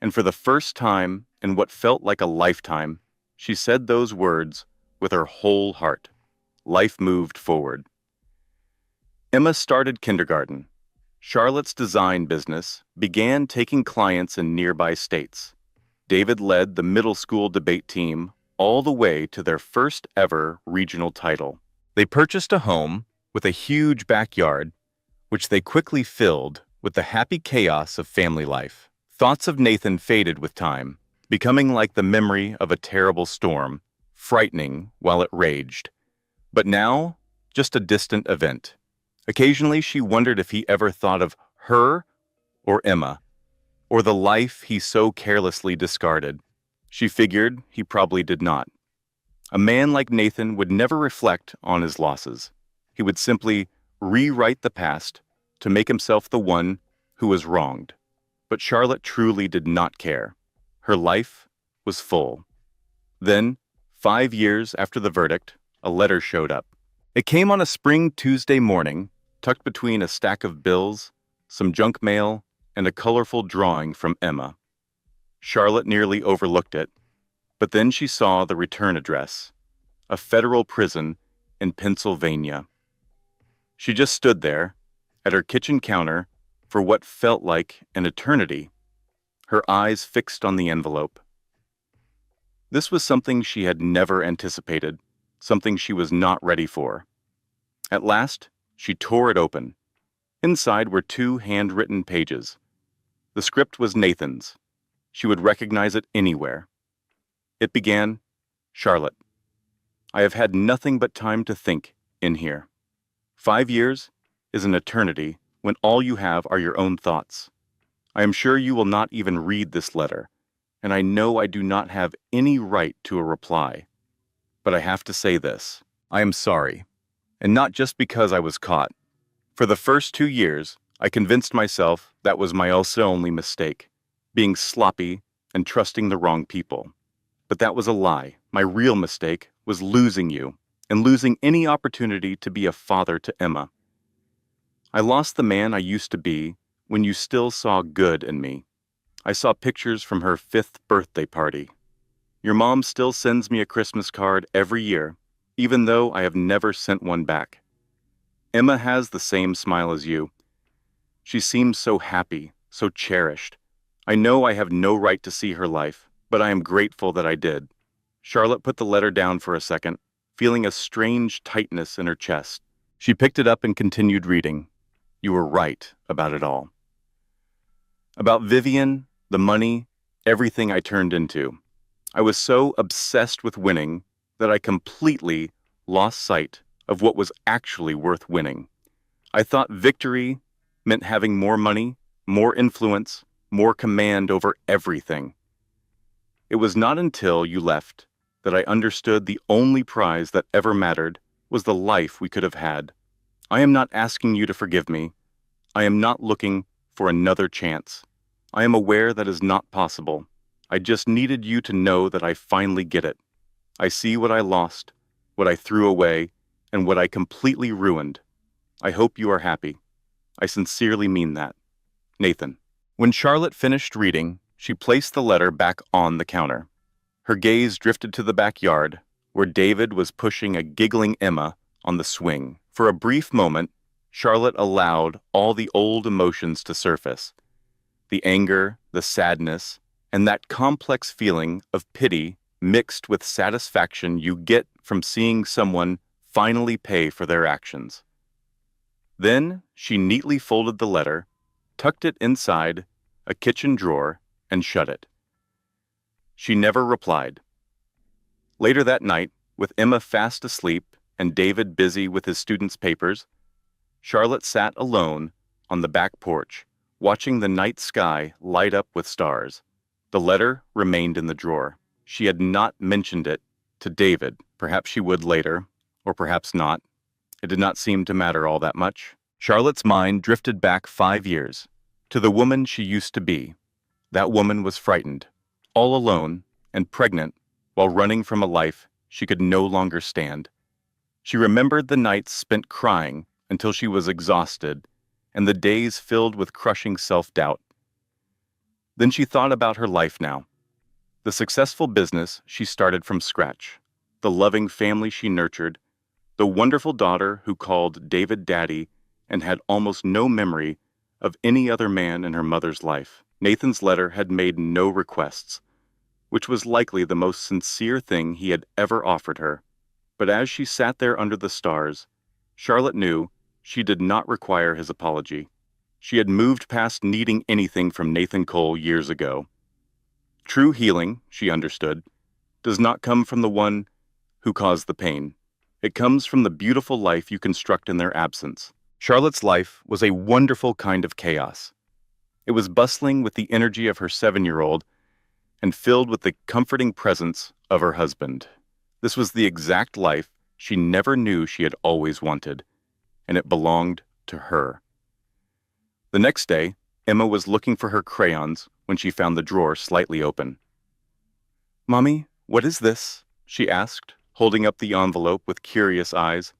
And for the first time in what felt like a lifetime, she said those words with her whole heart. Life moved forward. Emma started kindergarten. Charlotte's design business began taking clients in nearby states. David led the middle school debate team all the way to their first ever regional title. They purchased a home with a huge backyard, which they quickly filled with the happy chaos of family life. Thoughts of Nathan faded with time, becoming like the memory of a terrible storm, frightening while it raged. But now, just a distant event. Occasionally, she wondered if he ever thought of her or Emma, or the life he so carelessly discarded. She figured he probably did not. A man like Nathan would never reflect on his losses. He would simply rewrite the past to make himself the one who was wronged. But Charlotte truly did not care. Her life was full. Then, 5 years after the verdict, a letter showed up. It came on a spring Tuesday morning, tucked between a stack of bills, some junk mail, and a colorful drawing from Emma. Charlotte nearly overlooked it, but then she saw the return address, a federal prison in Pennsylvania. She just stood there, at her kitchen counter, for what felt like an eternity, her eyes fixed on the envelope. This was something she had never anticipated, something she was not ready for. At last, she tore it open. Inside were 2 handwritten pages. The script was Nathan's. She would recognize it anywhere. It began, "Charlotte, I have had nothing but time to think in here. 5 years is an eternity when all you have are your own thoughts. I am sure you will not even read this letter, and I know I do not have any right to a reply. But I have to say this. I am sorry, and not just because I was caught. For the first 2 years, I convinced myself that was my also only mistake, being sloppy and trusting the wrong people. But that was a lie. My real mistake was losing you and losing any opportunity to be a father to Emma. I lost the man I used to be when you still saw good in me. I saw pictures from her 5th birthday party. Your mom still sends me a Christmas card every year, even though I have never sent one back. Emma has the same smile as you. She seems so happy, so cherished. I know I have no right to see her life, but I am grateful that I did. Charlotte put the letter down for a second, feeling a strange tightness in her chest. She picked it up and continued reading. You were right about it all. About Vivian, the money, everything I turned into. I was so obsessed with winning that I completely lost sight of what was actually worth winning. I thought victory meant having more money, more influence, more command over everything. It was not until you left that I understood the only prize that ever mattered was the life we could have had. I am not asking you to forgive me. I am not looking for another chance. I am aware that is not possible. I just needed you to know that I finally get it. I see what I lost, what I threw away, and what I completely ruined. I hope you are happy. I sincerely mean that. Nathan. When Charlotte finished reading, she placed the letter back on the counter. Her gaze drifted to the backyard, where David was pushing a giggling Emma on the swing. For a brief moment, Charlotte allowed all the old emotions to surface. The anger, the sadness, and that complex feeling of pity mixed with satisfaction you get from seeing someone finally pay for their actions. Then she neatly folded the letter, tucked it inside a kitchen drawer, and shut it. She never replied. Later that night, with Emma fast asleep and David busy with his students' papers, Charlotte sat alone on the back porch, watching the night sky light up with stars. The letter remained in the drawer. She had not mentioned it to David. Perhaps she would later, or perhaps not. It did not seem to matter all that much. Charlotte's mind drifted back 5 years, to the woman she used to be. That woman was frightened, all alone, and pregnant, while running from a life she could no longer stand. She remembered the nights spent crying until she was exhausted, and the days filled with crushing self-doubt. Then she thought about her life now. The successful business she started from scratch, the loving family she nurtured, the wonderful daughter who called David daddy and had almost no memory of any other man in her mother's life. Nathan's letter had made no requests, which was likely the most sincere thing he had ever offered her. But as she sat there under the stars, Charlotte knew she did not require his apology. She had moved past needing anything from Nathan Cole years ago. True healing, she understood, does not come from the one who caused the pain. It comes from the beautiful life you construct in their absence. Charlotte's life was a wonderful kind of chaos. It was bustling with the energy of her 7-year-old and filled with the comforting presence of her husband. This was the exact life she never knew she had always wanted, and it belonged to her. The next day, Emma was looking for her crayons when she found the drawer slightly open. "Mommy, what is this?" she asked, holding up the envelope with curious eyes.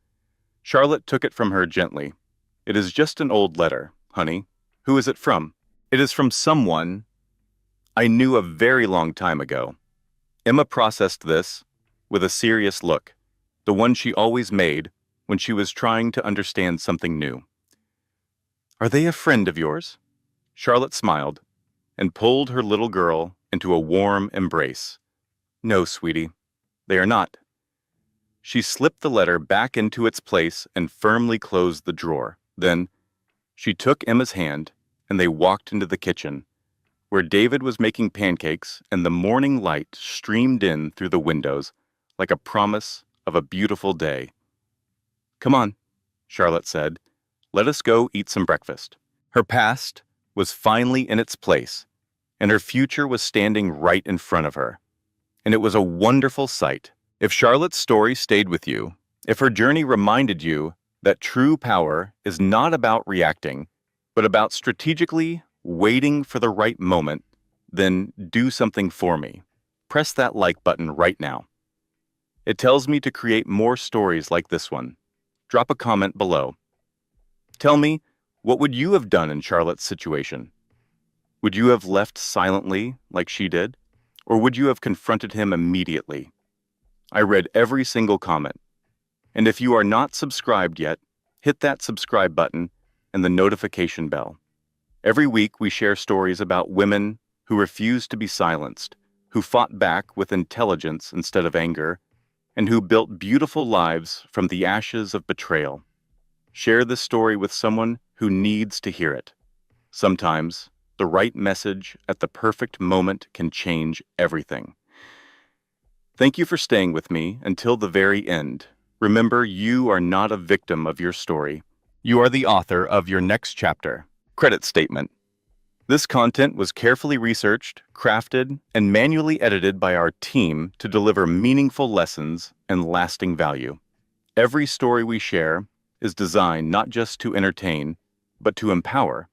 Charlotte took it from her gently. "It is just an old letter, honey. Who is it from?" "It is from someone I knew a very long time ago." Emma processed this with a serious look, the one she always made when she was trying to understand something new. "Are they a friend of yours?" Charlotte smiled and pulled her little girl into a warm embrace. "No, sweetie, they are not." She slipped the letter back into its place and firmly closed the drawer. Then she took Emma's hand and they walked into the kitchen, where David was making pancakes and the morning light streamed in through the windows like a promise of a beautiful day. "Come on," Charlotte said. "Let us go eat some breakfast." Her past was finally in its place, and her future was standing right in front of her. And it was a wonderful sight. If Charlotte's story stayed with you, if her journey reminded you that true power is not about reacting, but about strategically waiting for the right moment, then do something for me. Press that like button right now. It tells me to create more stories like this one. Drop a comment below. Tell me What would you have done in Charlotte's situation? Would you have left silently like she did? Or would you have confronted him immediately? I read every single comment. And if you are not subscribed yet, hit that subscribe button and the notification bell. Every week we share stories about women who refused to be silenced, who fought back with intelligence instead of anger, and who built beautiful lives from the ashes of betrayal. Share this story with someone who needs to hear it. Sometimes, the right message at the perfect moment can change everything. Thank you for staying with me until the very end. Remember, you are not a victim of your story. You are the author of your next chapter. Credit statement. This content was carefully researched, crafted, and manually edited by our team to deliver meaningful lessons and lasting value. Every story we share is designed not just to entertain, but to empower.